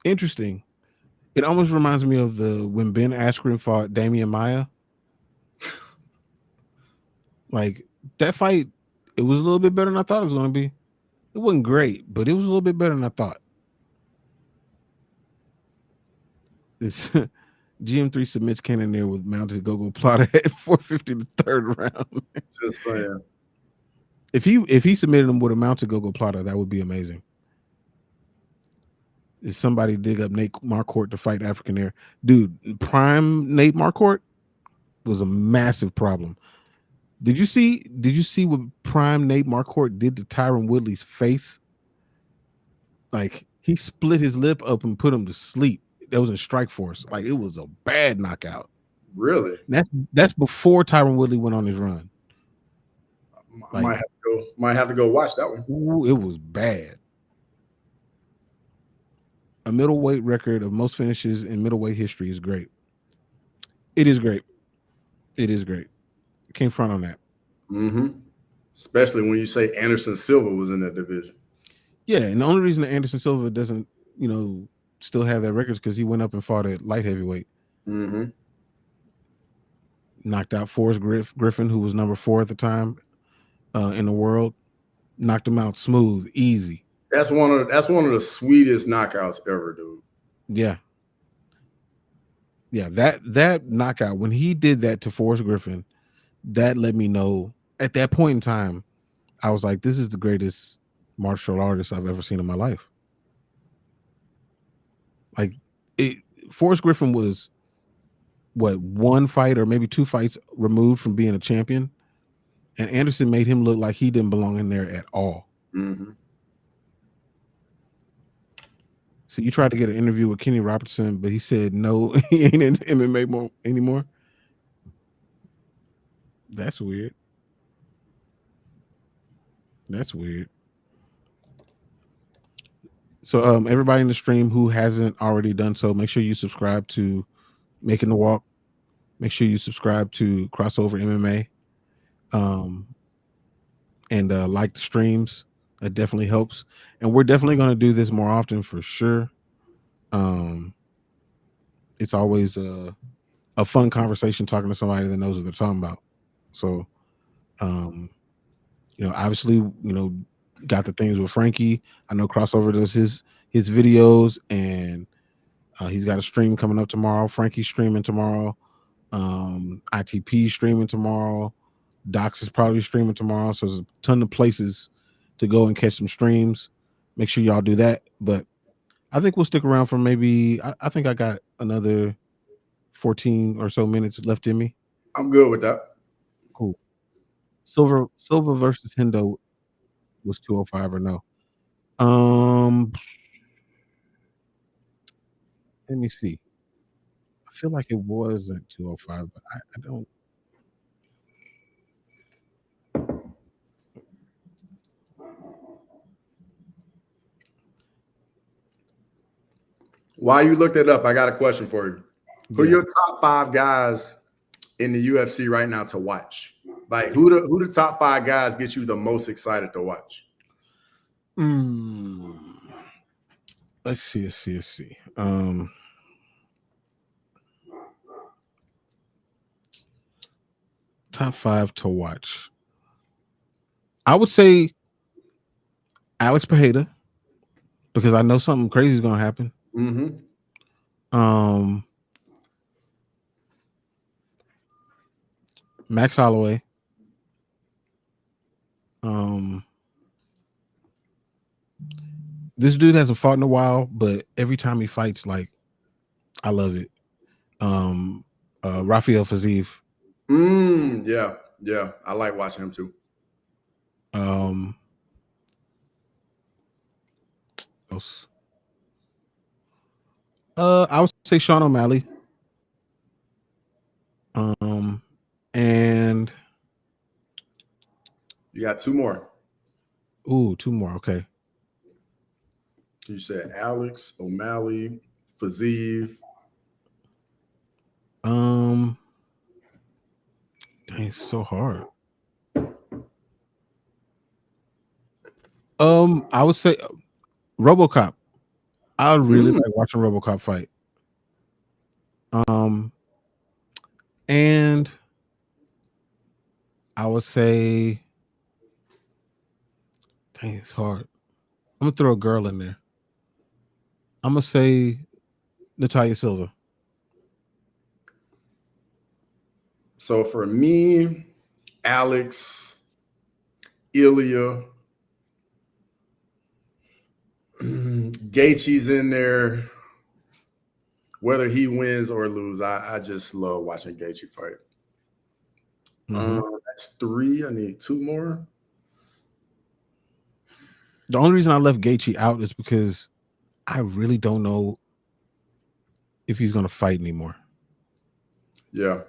interesting. It almost reminds me of when Ben Askren fought Damian Maia. Like that fight, it was a little bit better than I thought it was going to be. It wasn't great, but it was a little bit better than I thought. This GM3 submits Cannonier with mounted Gogo Plata at 450 the third round. Just saying. If he submitted him with a mounted Gogo Plata, that would be amazing. Is somebody dig up Nate Marquardt to fight African Air? Dude, prime Nate Marquardt was a massive problem. Did you see what prime Nate Marquardt did to Tyron Woodley's face? Like he split his lip up and put him to sleep. That was in Strikeforce. Like it was a bad knockout. Really? That's before Tyron Woodley went on his run. I might have to go watch that one. Ooh, it was bad. A middleweight record of most finishes in middleweight history is great. It is great. It is great. Can't front on that. Especially when you say Anderson Silva was in that division. Yeah, and the only reason that Anderson Silva doesn't, still have that record is because he went up and fought at light heavyweight. Knocked out Forrest Griffin, who was number 4 at the time in the world. Knocked him out smooth, easy. That's one of the sweetest knockouts ever, dude. Yeah. Yeah, that knockout, when he did that to Forrest Griffin, that let me know at that point in time, I was like, this is the greatest martial artist I've ever seen in my life. Like Forrest Griffin was one fight or maybe 2 fights removed from being a champion, and Anderson made him look like he didn't belong in there at all. Mm-hmm. So you tried to get an interview with Kenny Robertson, but he said no, he ain't into MMA anymore. That's weird. That's weird. So everybody in the stream who hasn't already done so, make sure you subscribe to Making the Walk. Make sure you subscribe to Crossover MMA. And like the streams. That definitely helps. And we're definitely going to do this more often for sure. It's always a fun conversation talking to somebody that knows what they're talking about. So, obviously, got the things with Frankie. I know Crossover does his videos, and he's got a stream coming up tomorrow. Frankie's streaming tomorrow. ITP streaming tomorrow. Docs is probably streaming tomorrow. So there's a ton of places to go and catch some streams. Make sure y'all do that. But I think we'll stick around for maybe, I think I got another 14 or so minutes left in me. I'm good with that. Cool. Silva versus Hendo was 205 or no? Let me see. I feel like it wasn't 205, but I don't. While you look that up, I got a question for you. Who are Yeah. your top 5 guys in the UFC right now to watch? Like who the top 5 guys get you the most excited to watch? Let's see. Top 5 to watch. I would say Alex Pereira, because I know something crazy is gonna happen. Mm-hmm. Max Holloway. This dude hasn't fought in a while, but every time he fights, like, I love it. Rafael Fiziev. Yeah. I like watching him too. Else. I would say Sean O'Malley. And you got 2 more. Ooh, 2 more. Okay. You said Alex, O'Malley, Fiziev. Dang, it's so hard. I would say RoboCop. I really like watching RoboCop fight. And I would say, dang, it's hard. I'm gonna throw a girl in there. I'm gonna say Natalia Silva. So for me, Alex, Ilya, Gaethje's in there. Whether he wins or lose, I just love watching Gaethje fight. That's 3. I need 2 more. The only reason I left Gaethje out is because I really don't know if he's gonna fight anymore. Yeah.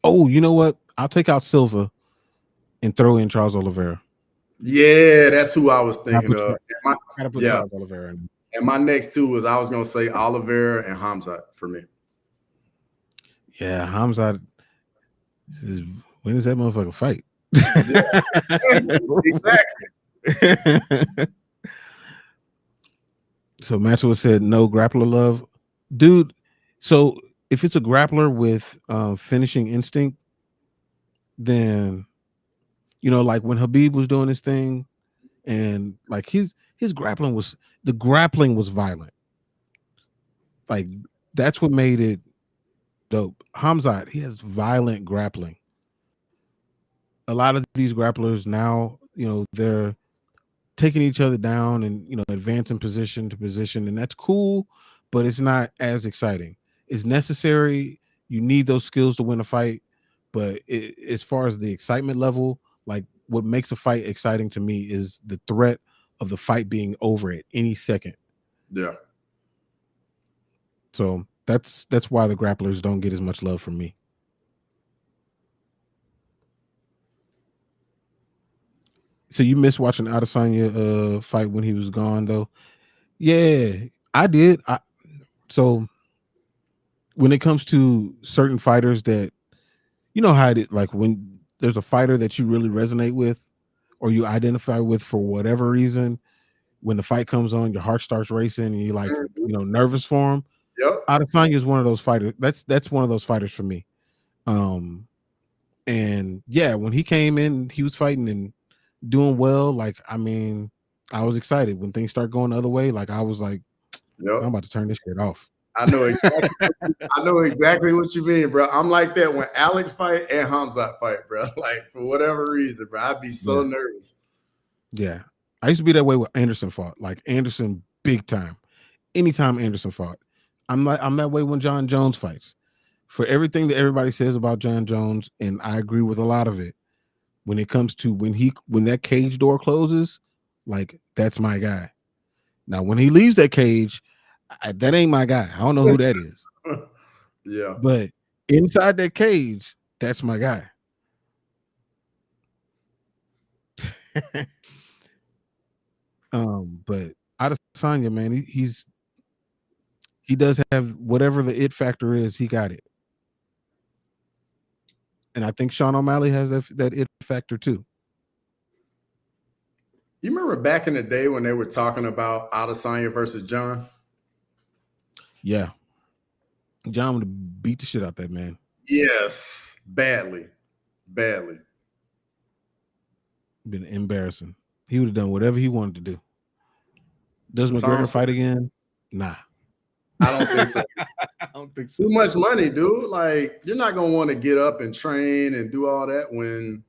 Oh, you know what? I'll take out Silva and throw in Charles Oliveira. Yeah, that's who I was thinking of. Gotta put Charles Oliveira in. And my next 2 was I was gonna say Oliveira and Hamzat for me. Yeah, Hamzat. When does that motherfucker fight? Exactly. So Maxwell said no grappler love, dude. So if it's a grappler with finishing instinct, then like when Habib was doing his thing, and like his grappling was violent. Like that's what made it dope. Hamzat, he has violent grappling. A lot of these grapplers now, they're taking each other down and advancing position to position, and that's cool, but it's not as exciting. It's necessary, You need those skills to win a fight. But as far as the excitement level, like what makes a fight exciting to me is the threat of the fight being over at any second. Yeah. So that's why the grapplers don't get as much love from me. So you missed watching Adesanya fight when he was gone, though. Yeah, I did. So when it comes to certain fighters that you know how it like when there's a fighter that you really resonate with or you identify with for whatever reason, when the fight comes on, your heart starts racing and you're like, Mhm. nervous for him. Yep. Adesanya is one of those fighters. That's one of those fighters for me. And yeah, when he came in, he was fighting and doing well. Like, I mean, I was excited when things start going the other way. Like, I was like, Yep. I'm about to turn this shit off. I know exactly. I know exactly what you mean, bro. I'm like that when Alex fight and Hamzat fight, bro. Like for whatever reason, bro, I'd be so Yeah. nervous. Yeah. I used to be that way with Anderson fought. Like Anderson, big time. Anytime Anderson fought. I'm that way when John Jones fights. For everything that everybody says about John Jones, and I agree with a lot of it, when it comes to when that cage door closes, like that's my guy. Now, when he leaves that cage, that ain't my guy. I don't know who that is. Yeah. But inside that cage, that's my guy. But Adesanya, man, he does have whatever the it factor is, he got it. And I think Sean O'Malley has that it factor too. You remember back in the day when they were talking about Adesanya versus John? Yeah. John would have beat the shit out that man. Yes, badly, badly. Been embarrassing. He would have done whatever he wanted to do. Does McGregor Thompson, fight again? Nah. I don't think so. I don't think so. Too much money, dude. Like you're not gonna want to get up and train and do all that when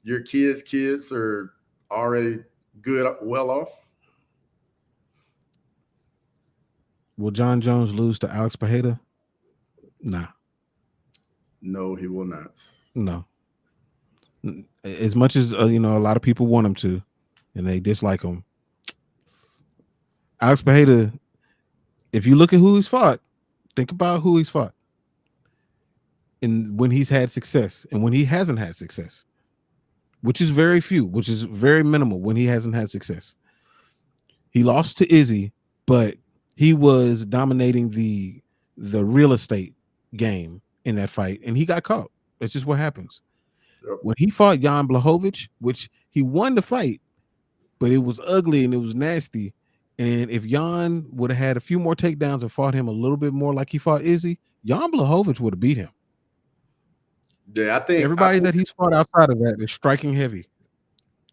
your kids are already good, well off. Will John Jones lose to Alex Pereira? Nah. No, he will not. No. As much as a lot of people want him to, and they dislike him. Alex Pereira, if you look at who he's fought, think about who he's fought, and when he's had success, and when he hasn't had success, which is very few, which is very minimal. When he hasn't had success, he lost to Izzy, but he was dominating the real estate game in that fight, and he got caught. That's just what happens. Yep. When he fought Jan Blachowicz, which he won the fight, but it was ugly and it was nasty. And if Jan would have had a few more takedowns and fought him a little bit more like he fought Izzy, Jan Blachowicz would have beat him. Yeah, Everybody that he's fought outside of that is striking heavy.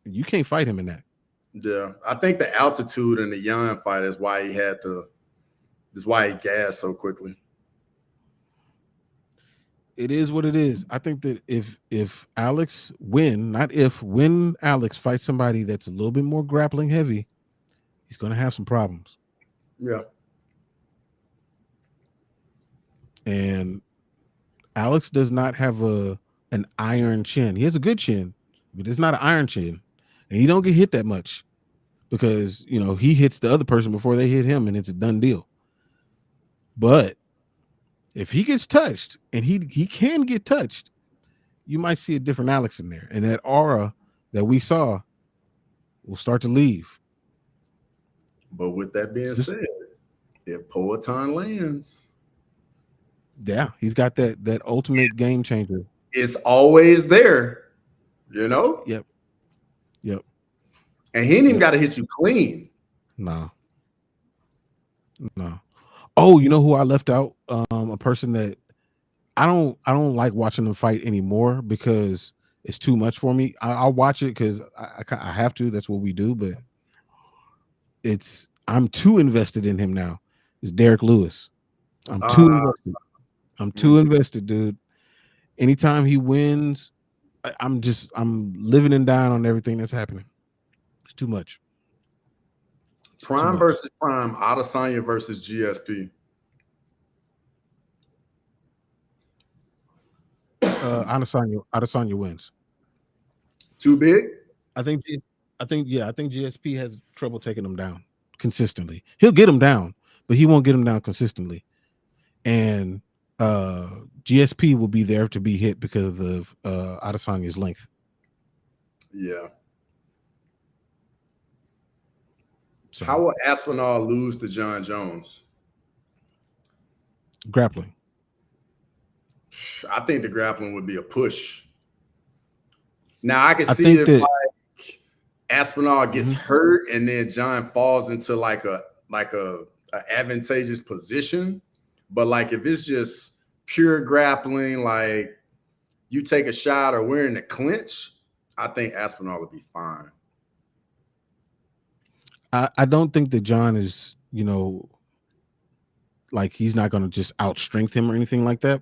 You can't fight him in that. Yeah, I think the altitude in the Jan fight is why he gassed so quickly. It is what it is. I think that if Alex when Alex fights somebody that's a little bit more grappling heavy, he's going to have some problems. Yeah. And Alex does not have an iron chin. He has a good chin, but it's not an iron chin. And he don't get hit that much because, he hits the other person before they hit him and it's a done deal. But if he gets touched, and he can get touched, you might see a different Alex in there. And that aura that we saw will start to leave. But with that being said, if Poatan lands, yeah, he's got that ultimate game changer. It's always there, Yep. And he ain't even got to hit you clean. No. Oh, you know who I left out? A person that I don't like watching them fight anymore because it's too much for me. I'll watch it because I have to. That's what we do. But I'm too invested in him now. It's Derek Lewis. I'm too invested, dude. Anytime he wins, I'm living and dying on everything that's happening. It's too much. Prime versus Prime, Adesanya versus GSP. Adesanya wins. Too big? I think I think GSP has trouble taking him down consistently. He'll get him down, but he won't get him down consistently. And GSP will be there to be hit because of Adesanya's length. Yeah. So How will Aspinall lose to John Jones? grappling. I think the grappling would be a push. Now I can I see think if that like Aspinall gets Mhm. hurt and then John falls into like a advantageous position. But like if it's just pure grappling, like you take a shot or we're in the clinch, I think Aspinall would be fine. I don't think that John is, like he's not going to just outstrength him or anything like that.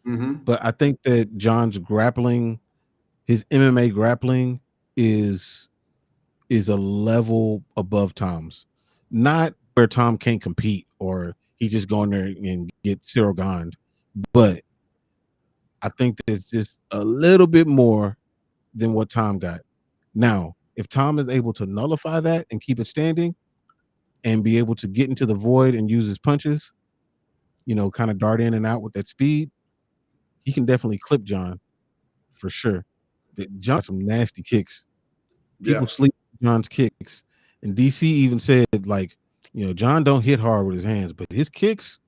Mm-hmm. But I think that John's grappling, his MMA grappling, is a level above Tom's. Not where Tom can't compete or he just go in there and get Cyril Gond, but I think there's just a little bit more than what Tom got. Now, if Tom is able to nullify that and keep it standing and be able to get into the void and use his punches, kind of dart in and out with that speed, he can definitely clip John for sure. But John has some nasty kicks. Yeah. People sleep on John's kicks. And DC even said, like, John don't hit hard with his hands, but his kicks,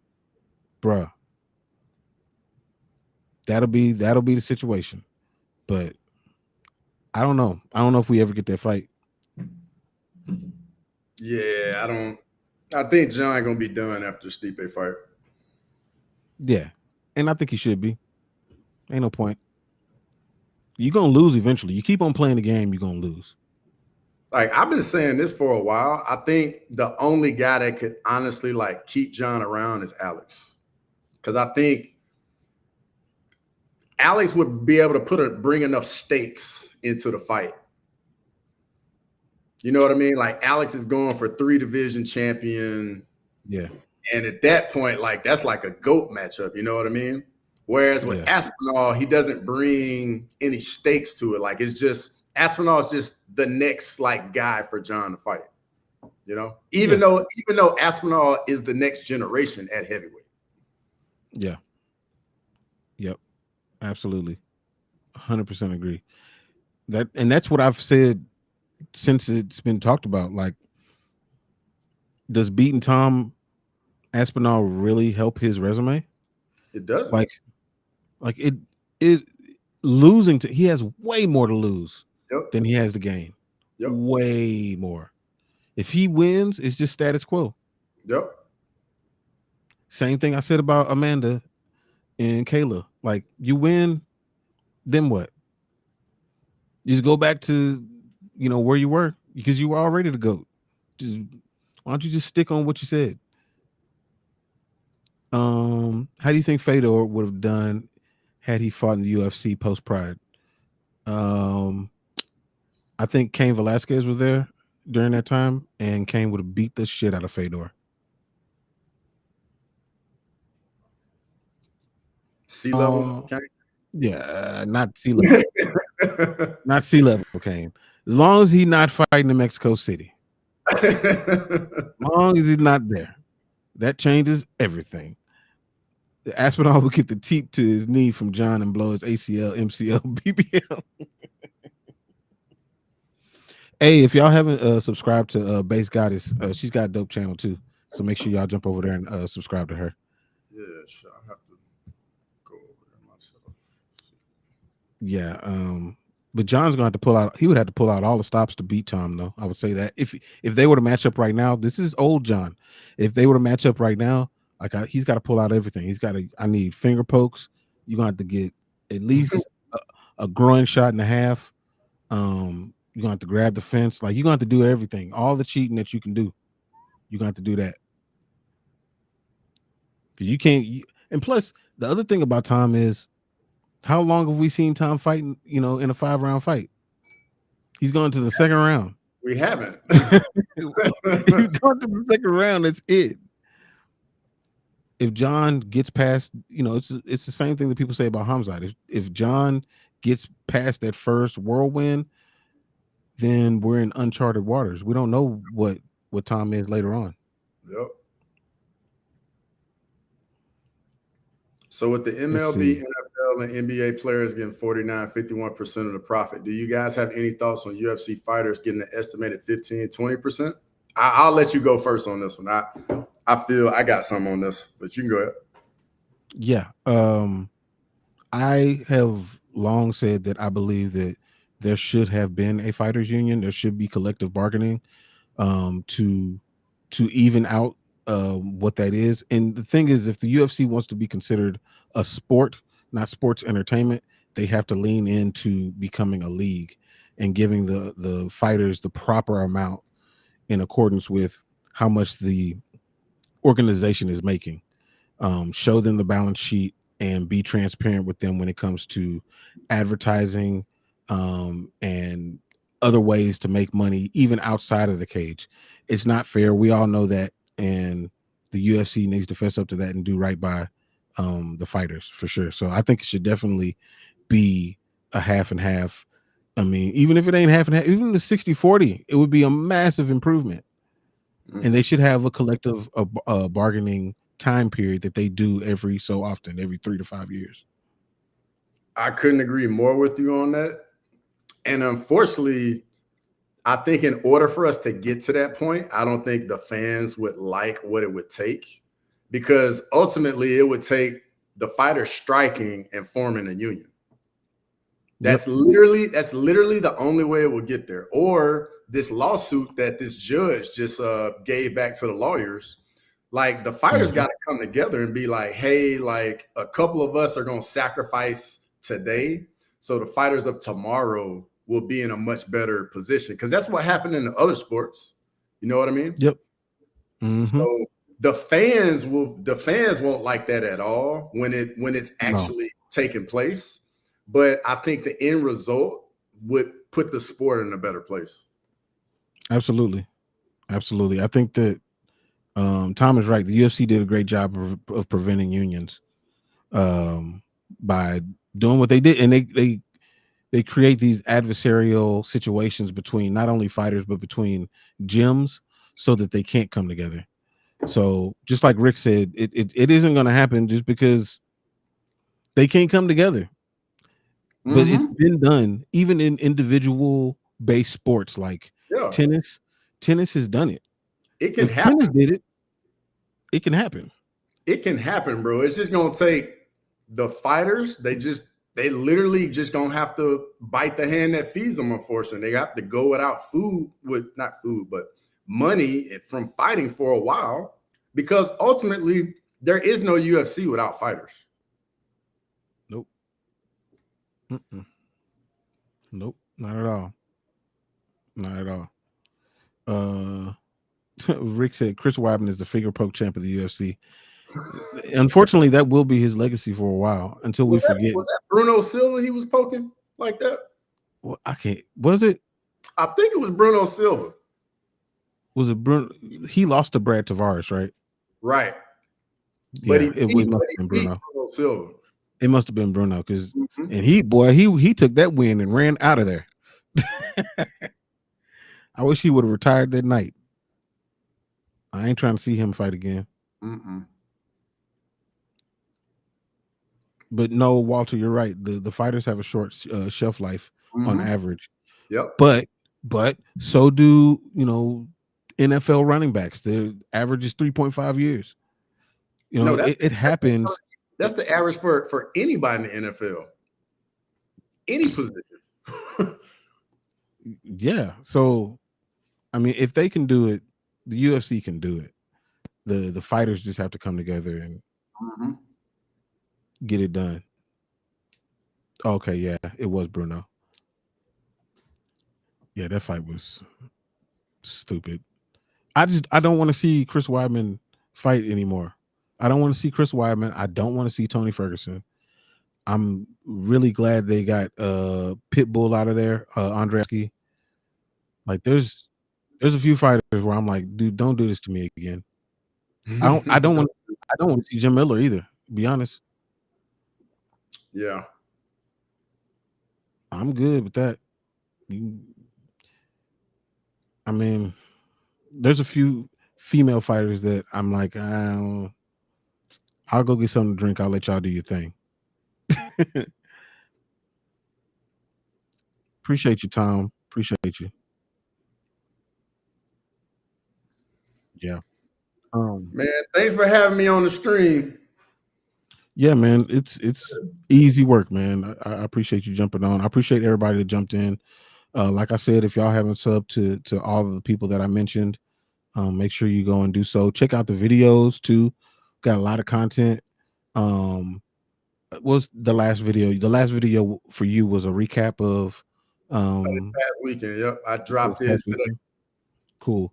bruh, that'll be the situation. But I don't know. I don't know if we ever get that fight. Yeah, I think John gonna be done after Stipe fight. Yeah. And I think he should be. Ain't no point. You're gonna lose eventually. You keep on playing the game, you're gonna lose. Like I've been saying this for a while. I think the only guy that could honestly like keep John around is Alex. Because I think Alex would be able to bring enough stakes into the fight. You know what I mean? Like Alex is going for 3 division champion. Yeah. And at that point, like that's like a GOAT matchup. You know what I mean? Whereas with Aspinall, he doesn't bring any stakes to it. Like it's just Aspinall is just the next like guy for John to fight. Even though Aspinall is the next generation at heavyweight. Yeah. Yep. Absolutely. 100% agree. That's what I've said since it's been talked about. Like, does beating Tom Aspinall really help his resume? It doesn't. Like it losing to, he has way more to lose than he has to gain. Yep. Way more. If he wins, it's just status quo. Yep. Same thing I said about Amanda and Kayla. Like, you win, then what? You just go back to where you were because you were all ready to go. Why don't you just stick on what you said? How do you think Fedor would have done had he fought in the UFC post Pride? I think Cain Velasquez was there during that time, and Cain would have beat the shit out of Fedor. Sea level, Cain? Yeah, not sea level. Not sea level, Cain. As long as he's not fighting in Mexico City. As long as he's not there. That changes everything. The Aspinall would get the teep to his knee from John and blow his ACL, MCL, BBL. Hey, if y'all haven't subscribed to Base Goddess, she's got a dope channel too. So make sure y'all jump over there and subscribe to her. Yeah, sure. I have to go over there myself. Yeah, but John's gonna have to pull out. He would have to pull out all the stops to beat Tom, though. I would say that if they were to match up right now, this is old John. If they were to match up right now, like he's got to pull out everything. He's got to. I need finger pokes. You're gonna have to get at least a groin shot and a half. You're gonna have to grab the fence. Like, you're gonna have to do everything. All the cheating that you can do, you're gonna have to do that. You can't. And plus, the other thing about Tom is, how long have we seen Tom fighting? In a 5-round fight. He's going to the second round. We haven't. He's going to the second round. That's it. if John gets past, it's the same thing that people say about Hamzat. If John gets past that first whirlwind, then we're in uncharted waters. We don't know what Tom is later on. Yep. So with the Let's MLB, see. NFL, and NBA players getting 49, 51% of the profit, do you guys have any thoughts on UFC fighters getting an estimated 15, 20%? I'll let you go first on this one. I feel I got some on this, but you can go ahead. Yeah. I have long said that I believe that there should have been a fighters union. There should be collective bargaining to even out what that is. And the thing is, if the UFC wants to be considered a sport, not sports entertainment, they have to lean into becoming a league and giving the fighters the proper amount in accordance with how much the organization is making. Show them the balance sheet and be transparent with them when it comes to advertising and other ways to make money even outside of the cage. It's not fair. We all know that, and the UFC needs to fess up to that and do right by the fighters for sure. So I think it should definitely be a half and half. I mean, even if it ain't half and half, even the 60-40, it would be a massive improvement. And they should have a collective bargaining time period that they do every so often, every 3 to 5 years. I couldn't agree more with you on that. And unfortunately, I think in order for us to get to that point, I don't think the fans would like what it would take, because ultimately it would take the fighters striking and forming a union. That's literally the only way it will get there. Or this lawsuit that this judge just gave back to the lawyers. Like, the fighters got to come together and be like, hey, like, a couple of us are going to sacrifice today, so the fighters of tomorrow will be in a much better position. Because that's what happened in the other sports. You know what I mean? Yep. So the fans won't like that at all when it's actually taking place. But I think the end result would put the sport in a better place. Absolutely. I think that Tom is right. The UFC did a great job of preventing unions by doing what they did, and they create these adversarial situations between not only fighters but between gyms, so that they can't come together. So just like Rick said, it isn't going to happen just because they can't come together. But it's been done even in individual based sports like tennis. Tennis has done it. It can if happen. Tennis did it, it can happen. It can happen, bro. It's just gonna take the fighters. They literally just gonna have to bite the hand that feeds them. Unfortunately, they have to go without food, not food, but money from fighting for a while, because ultimately there is no UFC without fighters. Nope. Nope, not at all. Rick said Chris Weidman is the finger poke champ of the UFC. Unfortunately, that will be his legacy for a while until we forget. Was that Bruno Silva he was poking like that? Well, I can't. Was it? I think it was Bruno Silva. Was it Bruno? He lost to Brad Tavares, right? Right. But it must have been Bruno. Silva. It must have been Bruno, because and he took that win and ran out of there. I wish he would have retired that night. I ain't trying to see him fight again. But no, Walter, you're right. The fighters have a short shelf life on average. Yep. But so do NFL running backs. The average is 3.5 years. It happens. That's the average for anybody in the NFL. Any position. Yeah. So, I mean, if they can do it, the UFC can do it. The fighters just have to come together and get it done. Okay, yeah, it was Bruno. Yeah, that fight was stupid. I don't want to see Chris Weidman fight anymore. I don't want to see Chris Weidman. I don't want to see Tony Ferguson. I'm really glad they got Pitbull out of there, Andreski. Like, there's a few fighters where I'm like, dude, don't do this to me again. I don't want I don't want to see Jim Miller either, to be honest. Yeah. I'm good with that. I mean, there's a few female fighters that I'm like, I'll go get something to drink. I'll let y'all do your thing. Appreciate you, Tom. Appreciate you. Yeah. Man, thanks for having me on the stream. Yeah, man. It's easy work, man. I appreciate you jumping on. I appreciate everybody that jumped in. Like I said, if y'all haven't subbed to all of the people that I mentioned, make sure you go and do so. Check out the videos too. Got a lot of content. What was the last video? The last video for you was a recap of That weekend. Yep. I dropped it today. Cool.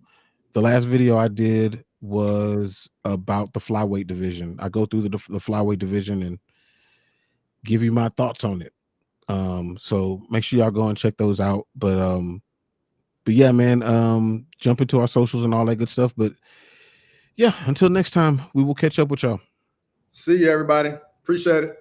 The last video I did was about the flyweight division. I go through the flyweight division and give you my thoughts on it. So make sure y'all go and check those out. But yeah, man, jump into our socials and all that good stuff. But yeah, until next time, we will catch up with y'all. See you, everybody. Appreciate it.